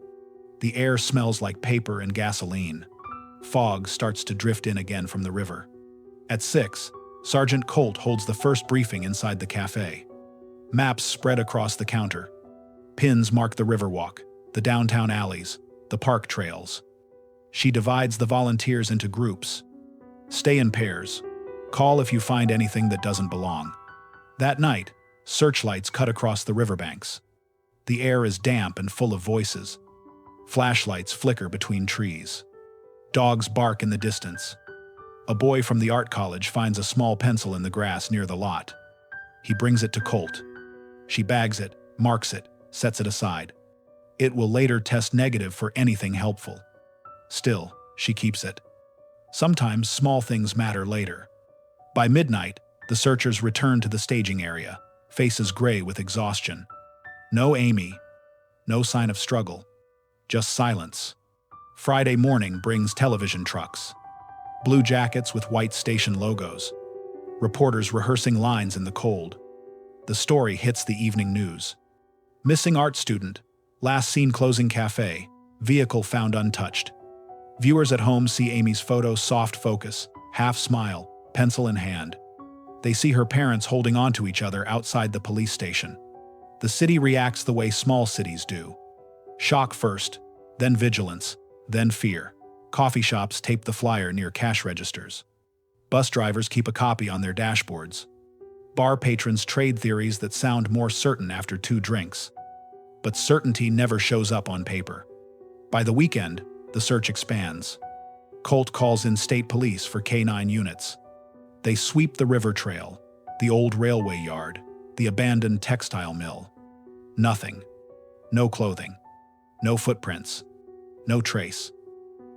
The air smells like paper and gasoline. Fog starts to drift in again from the river. At 6, Sergeant Colt holds the first briefing inside the cafe. Maps spread across the counter. Pins mark the riverwalk, the downtown alleys, the park trails. She divides the volunteers into groups. Stay in pairs. Call if you find anything that doesn't belong. That night, searchlights cut across the riverbanks. The air is damp and full of voices. Flashlights flicker between trees. Dogs bark in the distance. A boy from the art college finds a small pencil in the grass near the lot. He brings it to Colt. She bags it, marks it, sets it aside. It will later test negative for anything helpful. Still, she keeps it. Sometimes small things matter later. By midnight, the searchers return to the staging area, faces gray with exhaustion. No Amy. No sign of struggle. Just silence. Friday morning brings television trucks. Blue jackets with white station logos. Reporters rehearsing lines in the cold. The story hits the evening news. Missing art student. Last seen closing cafe. Vehicle found untouched. Viewers at home see Amy's photo soft focus, half smile, pencil in hand. They see her parents holding on to each other outside the police station. The city reacts the way small cities do. Shock first, then vigilance, then fear. Coffee shops tape the flyer near cash registers. Bus drivers keep a copy on their dashboards. Bar patrons trade theories that sound more certain after 2 drinks. But certainty never shows up on paper. By the weekend, the search expands. Colt calls in state police for K-9 units. They sweep the river trail, the old railway yard, the abandoned textile mill. Nothing. No clothing. No footprints. No trace.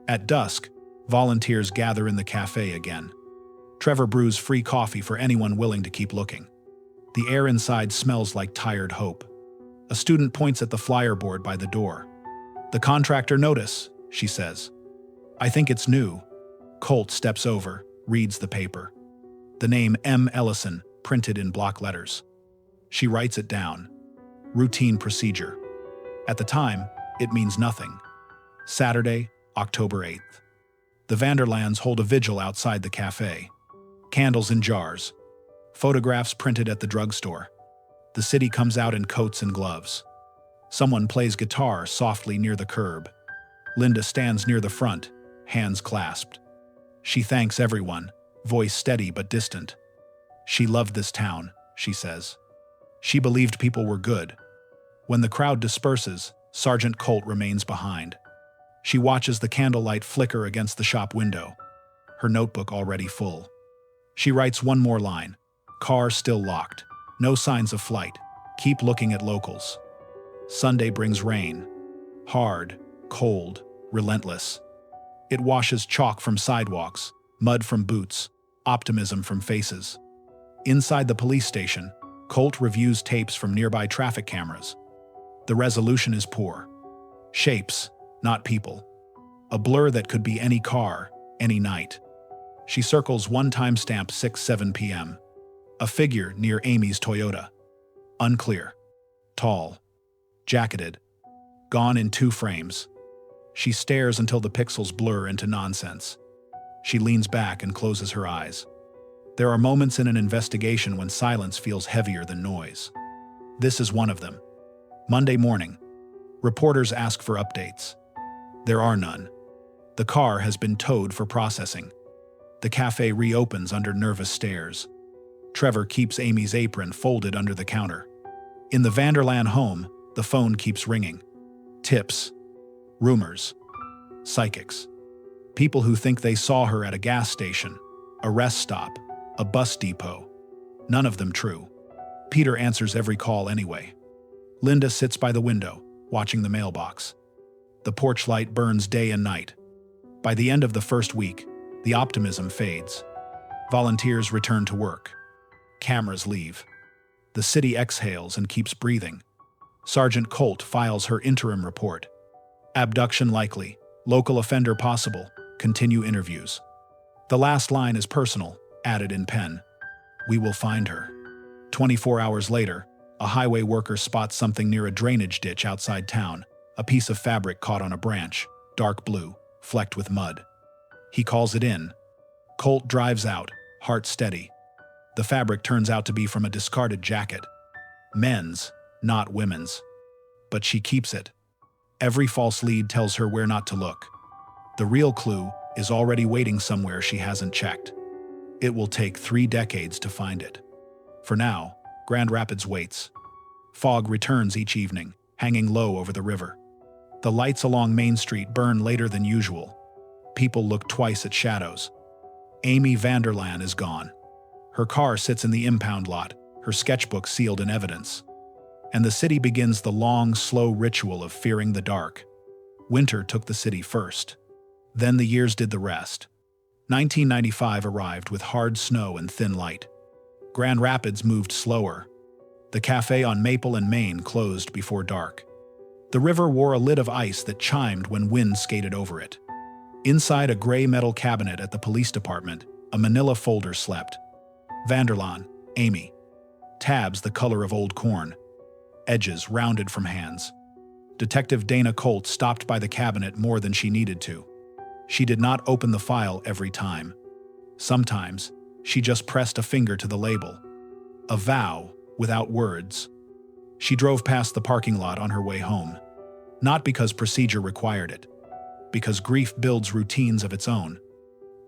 At dusk, volunteers gather in the cafe again. Trevor brews free coffee for anyone willing to keep looking. The air inside smells like tired hope. A student points at the flyer board by the door. "The contractor notice," she says. "I think it's new." Colt steps over, reads the paper. The name M. Ellison printed in block letters. She writes it down. Routine procedure. At the time, it means nothing. Saturday, October 8th. The VanderLaans hold a vigil outside the cafe. Candles in jars. Photographs printed at the drugstore. The city comes out in coats and gloves. Someone plays guitar softly near the curb. Linda stands near the front, hands clasped. She thanks everyone, voice steady but distant. She loved this town, she says. She believed people were good. When the crowd disperses, Sergeant Colt remains behind. She watches the candlelight flicker against the shop window, her notebook already full. She writes one more line. Car still locked. No signs of flight. Keep looking at locals. Sunday brings rain. Hard, cold, relentless. It washes chalk from sidewalks, mud from boots, optimism from faces. Inside the police station, Colt reviews tapes from nearby traffic cameras. The resolution is poor. Shapes, not people. A blur that could be any car, any night. She circles one timestamp 6:07 p.m. A figure near Amy's Toyota. Unclear. Tall. Jacketed. Gone in 2 frames. She stares until the pixels blur into nonsense. She leans back and closes her eyes. There are moments in an investigation when silence feels heavier than noise. This is one of them. Monday morning. Reporters ask for updates. There are none. The car has been towed for processing. The cafe reopens under nervous stares. Trevor keeps Amy's apron folded under the counter. In the VanderLaan home, the phone keeps ringing. Tips. Rumors. Psychics. People who think they saw her at a gas station, a rest stop, a bus depot. None of them true. Peter answers every call anyway. Linda sits by the window, watching the mailbox. The porch light burns day and night. By the end of the first week, the optimism fades. Volunteers return to work. Cameras leave. The city exhales and keeps breathing. Sergeant Colt files her interim report. Abduction likely, local offender possible, continue interviews. The last line is personal, added in pen. We will find her. 24 hours later, a highway worker spots something near a drainage ditch outside town, a piece of fabric caught on a branch, dark blue, flecked with mud. He calls it in. Colt drives out, heart steady. The fabric turns out to be from a discarded jacket. Men's, not women's. But she keeps it. Every false lead tells her where not to look. The real clue is already waiting somewhere she hasn't checked. It will take 3 decades to find it. For now, Grand Rapids waits. Fog returns each evening, hanging low over the river. The lights along Main Street burn later than usual. People look twice at shadows. Amy VanderLaan is gone. Her car sits in the impound lot, her sketchbook sealed in evidence. And the city begins the long, slow ritual of fearing the dark. Winter took the city first. Then the years did the rest. 1995 arrived with hard snow and thin light. Grand Rapids moved slower. The cafe on Maple and Main closed before dark. The river wore a lid of ice that chimed when wind skated over it. Inside a gray metal cabinet at the police department, a manila folder slept. VanderLaan, Amy. Tabs the color of old corn. Edges rounded from hands. Detective Dana Colt stopped by the cabinet more than she needed to. She did not open the file every time. Sometimes, she just pressed a finger to the label. A vow, without words. She drove past the parking lot on her way home. Not because procedure required it. Because grief builds routines of its own.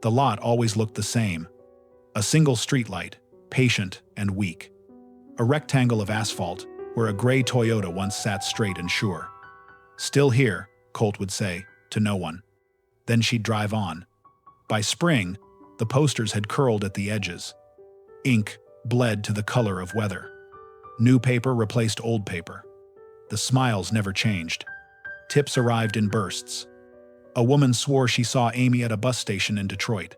The lot always looked the same. A single streetlight, patient and weak. A rectangle of asphalt, where a gray Toyota once sat straight and sure. Still here, Colt would say, to no one. Then she'd drive on. By spring, The posters had curled at the edges. Ink bled to the color of weather. New paper replaced old paper. The smiles never changed. Tips arrived in bursts. A woman swore she saw Amy at a bus station in Detroit.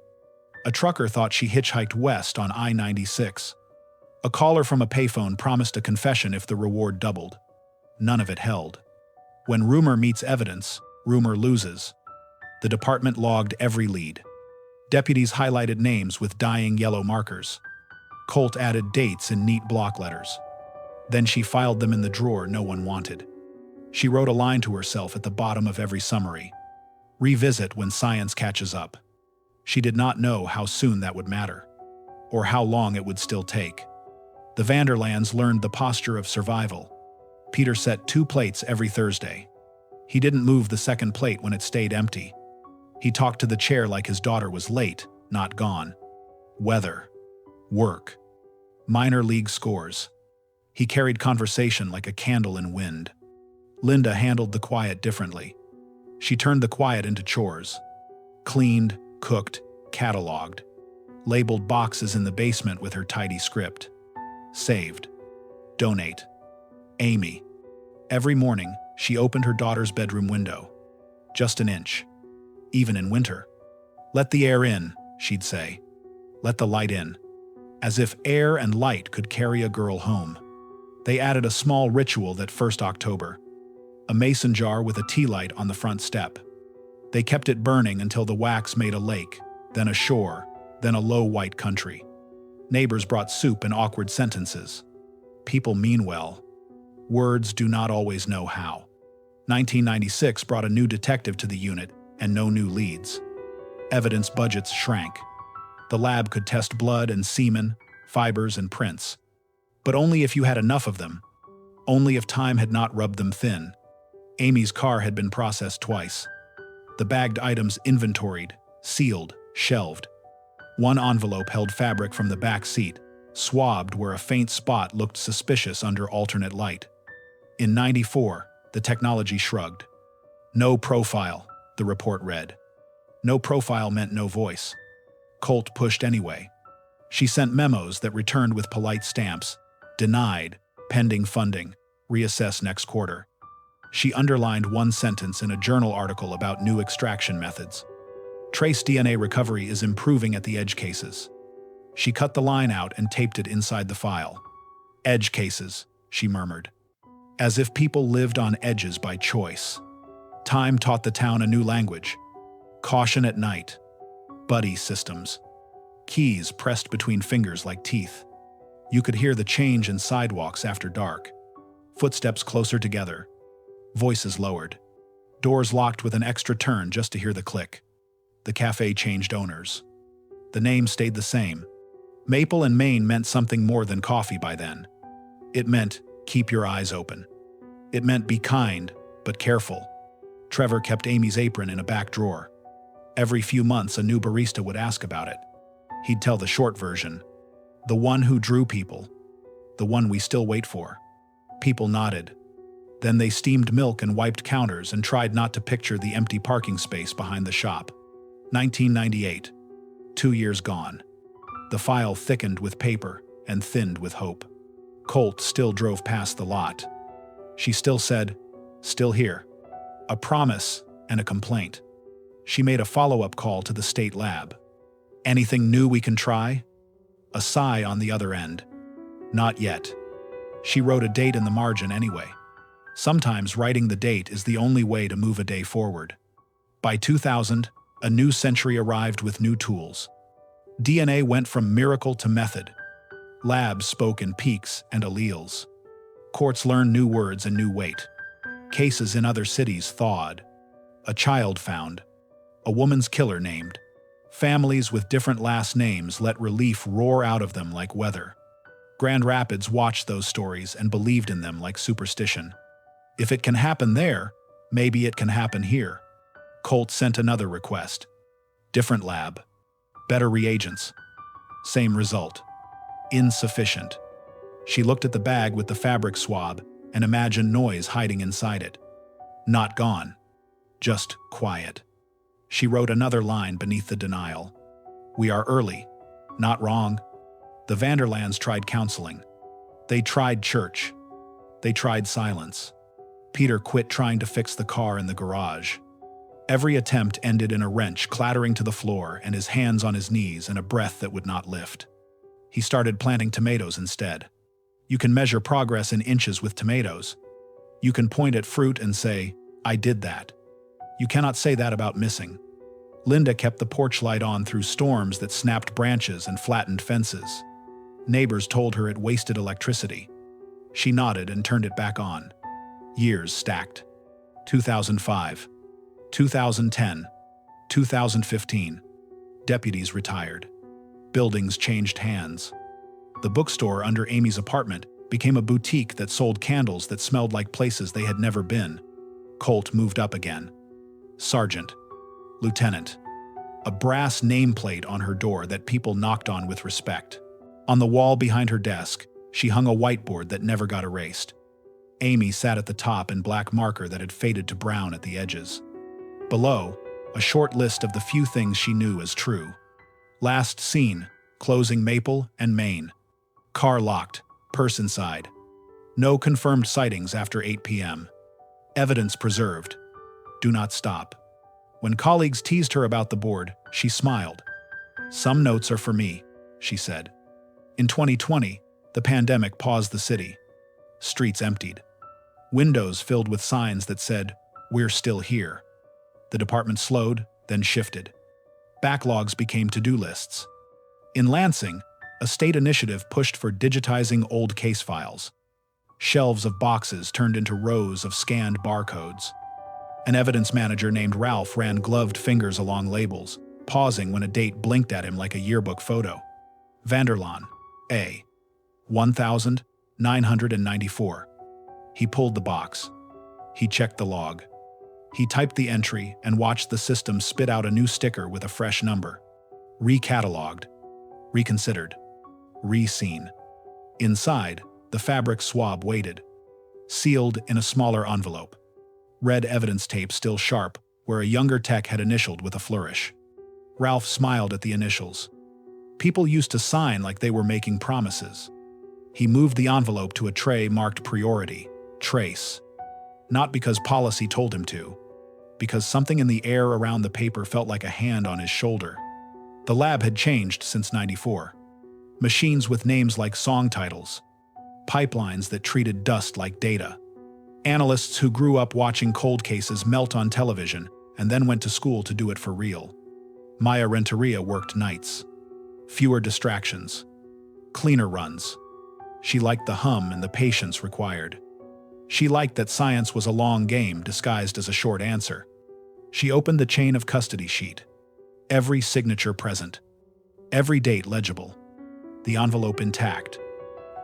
A trucker thought she hitchhiked west on I-96. A caller from a payphone promised a confession if the reward doubled. None of it held. When rumor meets evidence, rumor loses. The department logged every lead. Deputies highlighted names with dying yellow markers. Colt added dates in neat block letters. Then she filed them in the drawer no one wanted. She wrote a line to herself at the bottom of every summary. Revisit when science catches up. She did not know how soon that would matter, or how long it would still take. The VanderLaans learned the posture of survival. Peter set 2 plates every Thursday. He didn't move the second plate when it stayed empty. He talked to the chair like his daughter was late, not gone. Weather. Work. Minor league scores. He carried conversation like a candle in wind. Linda handled the quiet differently. She turned the quiet into chores. Cleaned, cooked, cataloged. Labeled boxes in the basement with her tidy script. Saved. Donate. Amy. Every morning, she opened her daughter's bedroom window. Just an inch. Even in winter. Let the air in, she'd say. Let the light in. As if air and light could carry a girl home. They added a small ritual that first October. A mason jar with a tea light on the front step. They kept it burning until the wax made a lake, then a shore, then a low white country. Neighbors brought soup and awkward sentences. People mean well. Words do not always know how. 1996 brought a new detective to the unit and no new leads. Evidence budgets shrank. The lab could test blood and semen, fibers and prints. But only if you had enough of them. Only if time had not rubbed them thin. Amy's car had been processed twice. The bagged items inventoried, sealed, shelved. One envelope held fabric from the back seat, swabbed where a faint spot looked suspicious under alternate light. In '94, the technology shrugged. No profile, the report read. No profile meant no voice. Colt pushed anyway. She sent memos that returned with polite stamps. Denied, pending funding, reassess next quarter. She underlined one sentence in a journal article about new extraction methods. Trace DNA recovery is improving at the edge cases. She cut the line out and taped it inside the file. Edge cases, she murmured. As if people lived on edges by choice. Time taught the town a new language. Caution at night. Buddy systems. Keys pressed between fingers like teeth. You could hear the change in sidewalks after dark. Footsteps closer together. Voices lowered. Doors locked with an extra turn just to hear the click. The cafe changed owners. The name stayed the same. Maple and Maine meant something more than coffee by then. It meant keep your eyes open. It meant be kind, but careful. Trevor kept Amy's apron in a back drawer. Every few months, a new barista would ask about it. He'd tell the short version. The one who drew people. The one we still wait for. People nodded. Then they steamed milk and wiped counters and tried not to picture the empty parking space behind the shop. 1998. 2 years gone. The file thickened with paper and thinned with hope. Colt still drove past the lot. She still said, "Still here." A promise and a complaint. She made a follow-up call to the state lab. "Anything new we can try?" A sigh on the other end. "Not yet." She wrote a date in the margin anyway. Sometimes writing the date is the only way to move a day forward. By 2000, a new century arrived with new tools. DNA went from miracle to method. Labs spoke in peaks and alleles. Courts learned new words and new weight. Cases in other cities thawed. A child found. A woman's killer named. Families with different last names let relief roar out of them like weather. Grand Rapids watched those stories and believed in them like superstition. If it can happen there, maybe it can happen here. Colt sent another request. Different lab. Better reagents. Same result. Insufficient. She looked at the bag with the fabric swab and imagined noise hiding inside it. Not gone. Just quiet. She wrote another line beneath the denial. We are early. Not wrong. The VanderLaans tried counseling. They tried church. They tried silence. Peter quit trying to fix the car in the garage. Every attempt ended in a wrench clattering to the floor and his hands on his knees and a breath that would not lift. He started planting tomatoes instead. You can measure progress in inches with tomatoes. You can point at fruit and say, "I did that." You cannot say that about missing. Linda kept the porch light on through storms that snapped branches and flattened fences. Neighbors told her it wasted electricity. She nodded and turned it back on. Years stacked. 2005. 2010. 2015. Deputies retired. Buildings changed hands. The bookstore under Amy's apartment became a boutique that sold candles that smelled like places they had never been. Colt moved up again. Sergeant. Lieutenant. A brass nameplate on her door that people knocked on with respect. On the wall behind her desk, she hung a whiteboard that never got erased. Amy sat at the top in black marker that had faded to brown at the edges. Below, a short list of the few things she knew as true. Last seen, closing Maple and Main. Car locked, purse inside. No confirmed sightings after 8 p.m. Evidence preserved. Do not stop. When colleagues teased her about the board, she smiled. Some notes are for me, she said. In 2020, the pandemic paused the city. Streets emptied. Windows filled with signs that said, "We're still here." The department slowed, then shifted. Backlogs became to-do lists. In Lansing, a state initiative pushed for digitizing old case files. Shelves of boxes turned into rows of scanned barcodes. An evidence manager named Ralph ran gloved fingers along labels, pausing when a date blinked at him like a yearbook photo. VanderLaan, A. 1994. He pulled the box. He checked the log. He typed the entry and watched the system spit out a new sticker with a fresh number. Recatalogued. Reconsidered. Re-seen. Inside, the fabric swab waited. Sealed in a smaller envelope. Red evidence tape still sharp, where a younger tech had initialed with a flourish. Ralph smiled at the initials. People used to sign like they were making promises. He moved the envelope to a tray marked Priority, Trace. Not because policy told him to, because something in the air around the paper felt like a hand on his shoulder. The lab had changed since '94. Machines with names like song titles. Pipelines that treated dust like data. Analysts who grew up watching cold cases melt on television and then went to school to do it for real. Maya Renteria worked nights. Fewer distractions. Cleaner runs. She liked the hum and the patience required. She liked that science was a long game disguised as a short answer. She opened the chain of custody sheet. Every signature present. Every date legible. The envelope intact.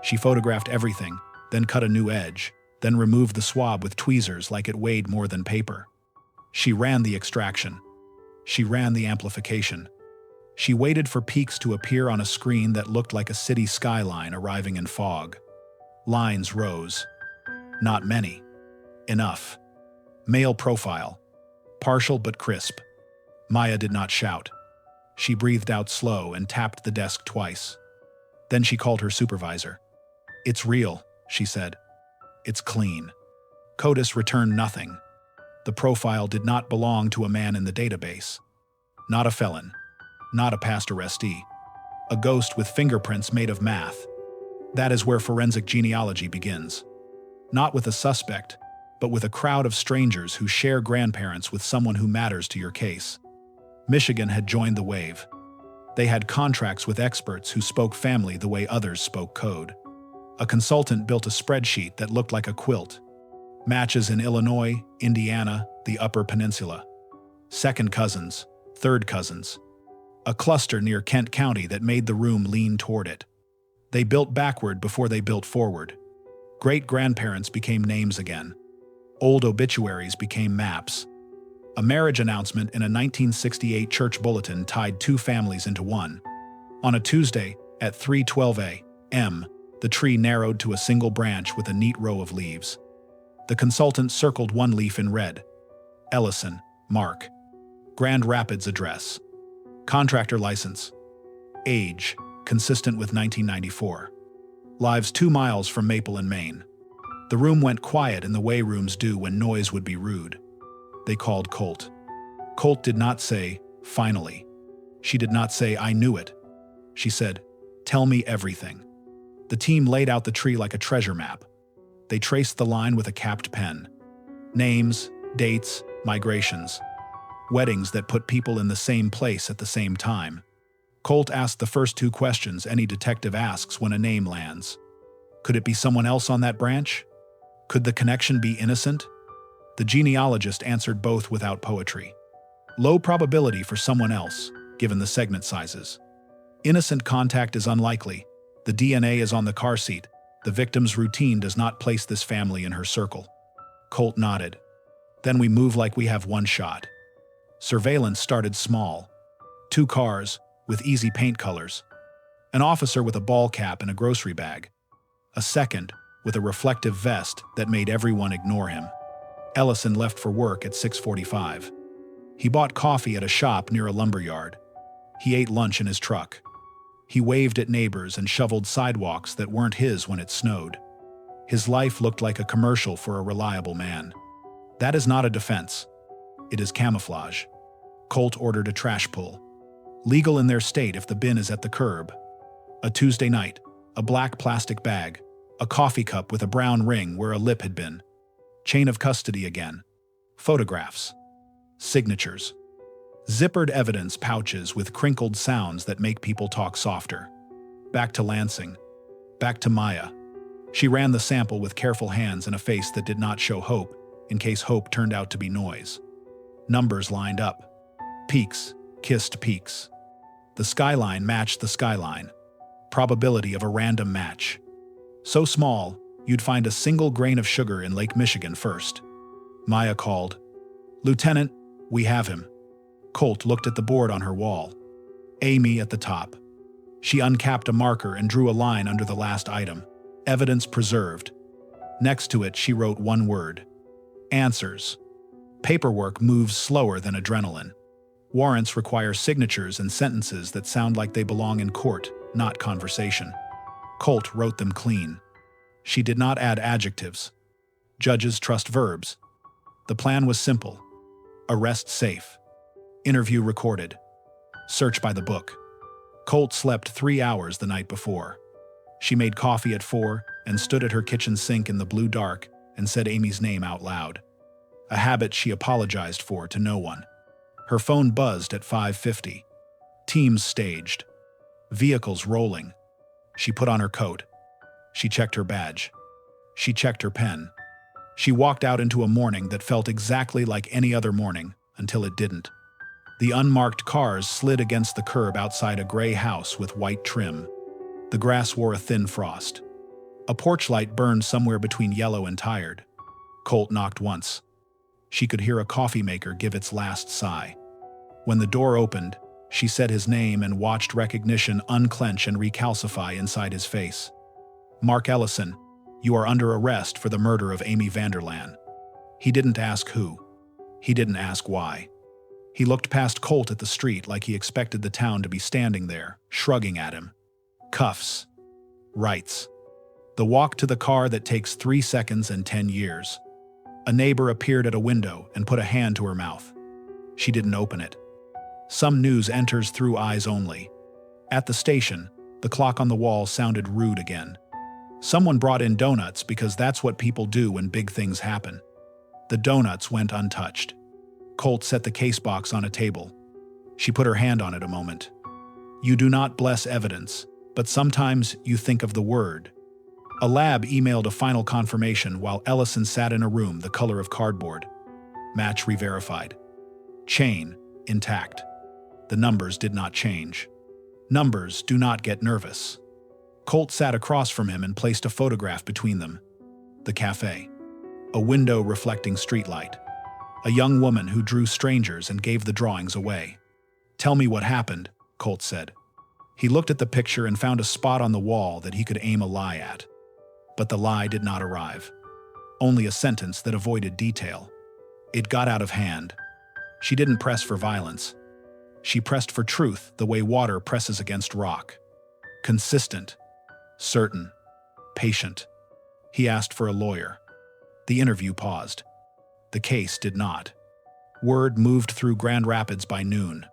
She photographed everything, then cut a new edge, then removed the swab with tweezers like it weighed more than paper. She ran the extraction. She ran the amplification. She waited for peaks to appear on a screen that looked like a city skyline arriving in fog. Lines rose. Not many. Enough. Male profile. Partial but crisp. Maya did not shout. She breathed out slow and tapped the desk twice. Then she called her supervisor. "It's real," she said. "It's clean." CODIS returned nothing. The profile did not belong to a man in the database. Not a felon. Not a past arrestee. A ghost with fingerprints made of math. That is where forensic genealogy begins. Not with a suspect, but with a crowd of strangers who share grandparents with someone who matters to your case. Michigan had joined the wave. They had contracts with experts who spoke family the way others spoke code. A consultant built a spreadsheet that looked like a quilt. Matches in Illinois, Indiana, the Upper Peninsula. Second cousins, third cousins. A cluster near Kent County that made the room lean toward it. They built backward before they built forward. Great-grandparents became names again. Old obituaries became maps. A marriage announcement in a 1968 church bulletin tied two families into one. On a Tuesday, at 3:12 a.m., the tree narrowed to a single branch with a neat row of leaves. The consultant circled one leaf in red. Ellison, Mark. Grand Rapids address. Contractor license, Age, consistent with 1994. Lives 2 miles from Maple and Maine. The room went quiet in the way rooms do when noise would be rude. They called Colt. Colt did not say, "Finally." She did not say, "I knew it." She said, "Tell me everything." The team laid out the tree like a treasure map. They traced the line with a capped pen. Names, dates, migrations. Weddings that put people in the same place at the same time. Colt asked the first 2 questions any detective asks when a name lands. Could it be someone else on that branch? Could the connection be innocent? The genealogist answered both without poetry. Low probability for someone else, given the segment sizes. Innocent contact is unlikely. The DNA is on the car seat. The victim's routine does not place this family in her circle. Colt nodded. Then we move like we have one shot. Surveillance started small. 2 cars, with easy paint colors. An officer with a ball cap and a grocery bag. A second, with a reflective vest that made everyone ignore him. Ellison left for work at 6:45. He bought coffee at a shop near a lumberyard. He ate lunch in his truck. He waved at neighbors and shoveled sidewalks that weren't his when it snowed. His life looked like a commercial for a reliable man. That is not a defense. It is camouflage. Colt ordered a trash pull. Legal in their state if the bin is at the curb. A Tuesday night, a black plastic bag, a coffee cup with a brown ring where a lip had been. Chain of custody again. Photographs. Signatures. Zippered evidence pouches with crinkled sounds that make people talk softer. Back to Lansing. Back to Maya. She ran the sample with careful hands and a face that did not show hope, in case hope turned out to be noise. Numbers lined up. Peaks kissed peaks. The skyline matched the skyline. Probability of a random match. So small, you'd find a single grain of sugar in Lake Michigan first. Maya called, "Lieutenant, we have him." Colt looked at the board on her wall. Amy at the top. She uncapped a marker and drew a line under the last item. Evidence preserved. Next to it, she wrote one word. Answers. Paperwork moves slower than adrenaline. Warrants require signatures and sentences that sound like they belong in court, not conversation. Colt wrote them clean. She did not add adjectives. Judges trust verbs. The plan was simple. Arrest safe. Interview recorded. Search by the book. Colt slept 3 hours the night before. She made coffee at 4 and stood at her kitchen sink in the blue dark and said Amy's name out loud. A habit she apologized for to no one. Her phone buzzed at 5:50. Teams staged. Vehicles rolling. She put on her coat. She checked her badge. She checked her pen. She walked out into a morning that felt exactly like any other morning until it didn't. The unmarked cars slid against the curb outside a gray house with white trim. The grass wore a thin frost. A porch light burned somewhere between yellow and tired. Colt knocked once. She could hear a coffee maker give its last sigh. When the door opened, she said his name and watched recognition unclench and recalcify inside his face. "Mark Ellison, you are under arrest for the murder of Amy VanderLaan." He didn't ask who. He didn't ask why. He looked past Colt at the street like he expected the town to be standing there, shrugging at him. Cuffs. Rights. The walk to the car that takes 3 seconds and 10 years. A neighbor appeared at a window and put a hand to her mouth. She didn't open it. Some news enters through eyes only. At the station, the clock on the wall sounded rude again. Someone brought in donuts because that's what people do when big things happen. The donuts went untouched. Colt set the case box on a table. She put her hand on it a moment. You do not bless evidence, but sometimes you think of the word. A lab emailed a final confirmation while Ellison sat in a room the color of cardboard. Match re-verified. Chain intact. The numbers did not change. Numbers do not get nervous. Colt sat across from him and placed a photograph between them. The cafe. A window reflecting streetlight. A young woman who drew strangers and gave the drawings away. "Tell me what happened," Colt said. He looked at the picture and found a spot on the wall that he could aim a lie at. But the lie did not arrive. Only a sentence that avoided detail. It got out of hand. She didn't press for violence. She pressed for truth the way water presses against rock. Consistent, certain, patient. He asked for a lawyer. The interview paused. The case did not. Word moved through Grand Rapids by noon.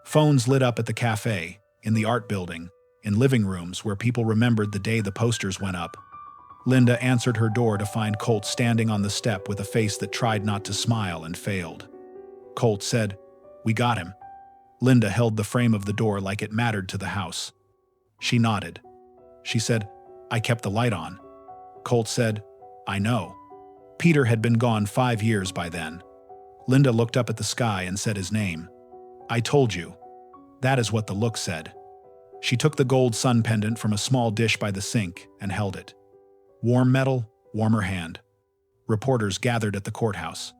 Phones lit up at the cafe, in the art building, in living rooms where people remembered the day the posters went up. Linda answered her door to find Colt standing on the step with a face that tried not to smile and failed. Colt said, "We got him." Linda held the frame of the door like it mattered to the house. She nodded. She said, "I kept the light on." Colt said, "I know." Peter had been gone 5 years by then. Linda looked up at the sky and said his name. "I told you." That is what the look said. She took the gold sun pendant from a small dish by the sink and held it. Warm metal, warmer hand. Reporters gathered at the courthouse.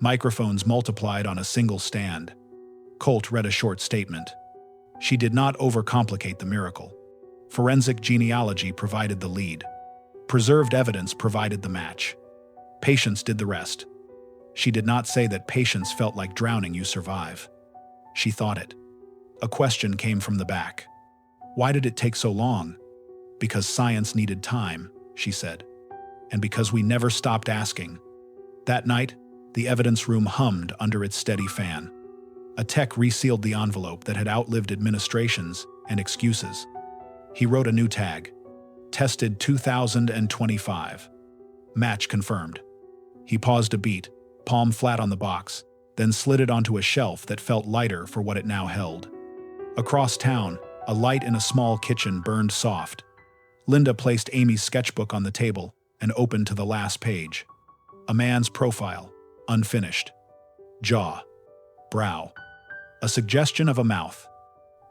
Microphones multiplied on a single stand. Colt read a short statement. She did not overcomplicate the miracle. Forensic genealogy provided the lead. Preserved evidence provided the match. Patience did the rest. She did not say that patience felt like drowning you survive. She thought it. A question came from the back. Why did it take so long? Because science needed time, she said. And because we never stopped asking. That night, the evidence room hummed under its steady fan. A tech resealed the envelope that had outlived administrations and excuses. He wrote a new tag. Tested 2025. Match confirmed. He paused a beat, palm flat on the box, then slid it onto a shelf that felt lighter for what it now held. Across town, a light in a small kitchen burned soft. Linda placed Amy's sketchbook on the table and opened to the last page. A man's profile, unfinished. Jaw. Brow. A suggestion of a mouth.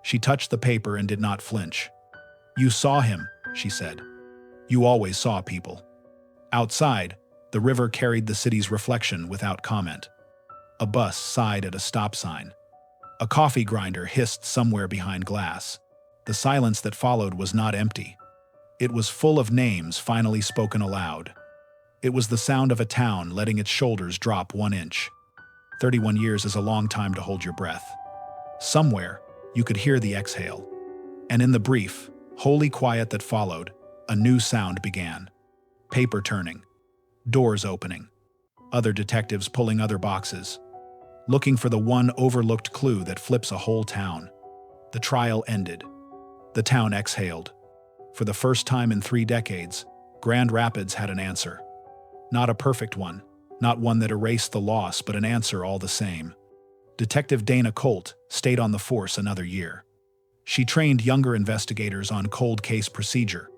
She touched the paper and did not flinch. "You saw him," she said. "You always saw people." Outside, the river carried the city's reflection without comment. A bus sighed at a stop sign. A coffee grinder hissed somewhere behind glass. The silence that followed was not empty. It was full of names finally spoken aloud. It was the sound of a town letting its shoulders drop 1 inch. 31 years is a long time to hold your breath. Somewhere, you could hear the exhale. And in the brief, holy quiet that followed, a new sound began. Paper turning. Doors opening. Other detectives pulling other boxes. Looking for the one overlooked clue that flips a whole town. The trial ended. The town exhaled. For the first time in 3 decades, Grand Rapids had an answer. Not a perfect one, not one that erased the loss, but an answer all the same. Detective Dana Colt stayed on the force another year. She trained younger investigators on cold case procedure.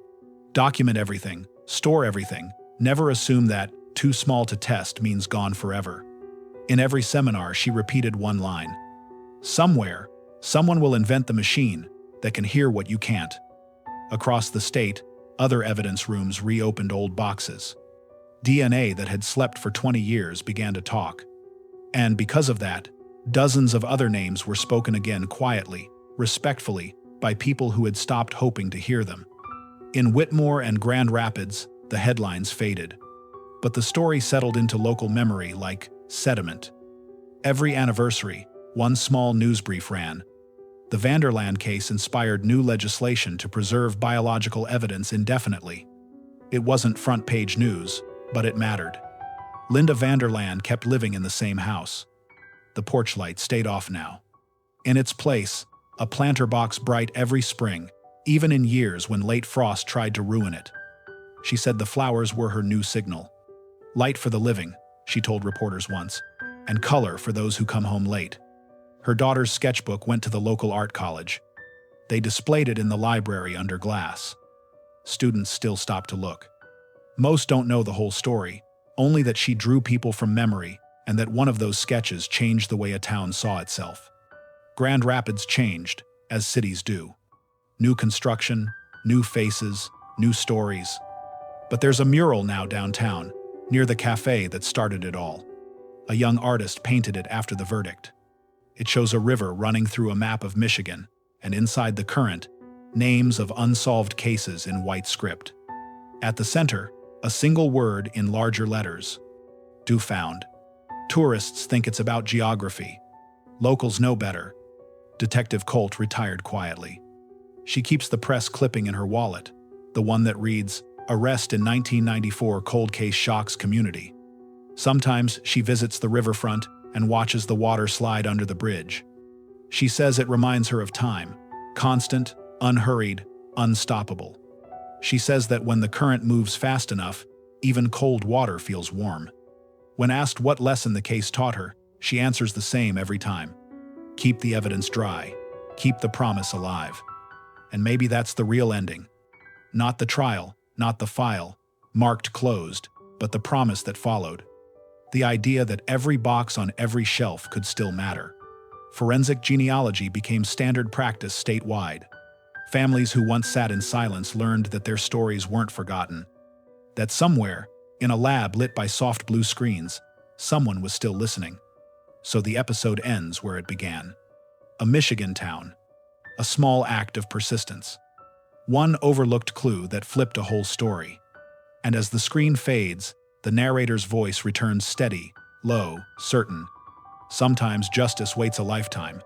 Document everything, store everything, never assume that too small to test means gone forever. In every seminar, she repeated one line. Somewhere, someone will invent the machine that can hear what you can't. Across the state, other evidence rooms reopened old boxes. DNA that had slept for 20 years began to talk. And because of that, dozens of other names were spoken again quietly, respectfully, by people who had stopped hoping to hear them. In Whitmore and Grand Rapids, the headlines faded. But the story settled into local memory like sediment. Every anniversary, one small news brief ran. The VanderLaan case inspired new legislation to preserve biological evidence indefinitely. It wasn't front-page news, but it mattered. Linda VanderLaan kept living in the same house. The porch light stayed off now. In its place, a planter box bright every spring, even in years when late frost tried to ruin it. She said the flowers were her new signal. Light for the living, she told reporters once, and color for those who come home late. Her daughter's sketchbook went to the local art college. They displayed it in the library under glass. Students still stopped to look. Most don't know the whole story, only that she drew people from memory and that one of those sketches changed the way a town saw itself. Grand Rapids changed, as cities do. New construction, new faces, new stories. But there's a mural now downtown, near the cafe that started it all. A young artist painted it after the verdict. It shows a river running through a map of Michigan, and inside the current, names of unsolved cases in white script. At the center, a single word in larger letters. Do found. Tourists think it's about geography. Locals know better. Detective Colt retired quietly. She keeps the press clipping in her wallet, the one that reads, "Arrest in 1994 Cold Case Shocks Community." Sometimes she visits the riverfront and watches the water slide under the bridge. She says it reminds her of time, constant, unhurried, unstoppable. She says that when the current moves fast enough, even cold water feels warm. When asked what lesson the case taught her, she answers the same every time. Keep the evidence dry. Keep the promise alive. And maybe that's the real ending. Not the trial, not the file, marked closed, but the promise that followed. The idea that every box on every shelf could still matter. Forensic genealogy became standard practice statewide. Families who once sat in silence learned that their stories weren't forgotten. That somewhere, in a lab lit by soft blue screens, someone was still listening. So the episode ends where it began. A Michigan town. A small act of persistence. One overlooked clue that flipped a whole story. And as the screen fades, the narrator's voice returns steady, low, certain. Sometimes justice waits a lifetime.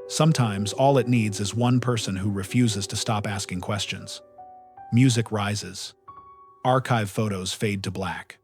Sometimes all it needs is one person who refuses to stop asking questions. Music rises. Archive photos fade to black.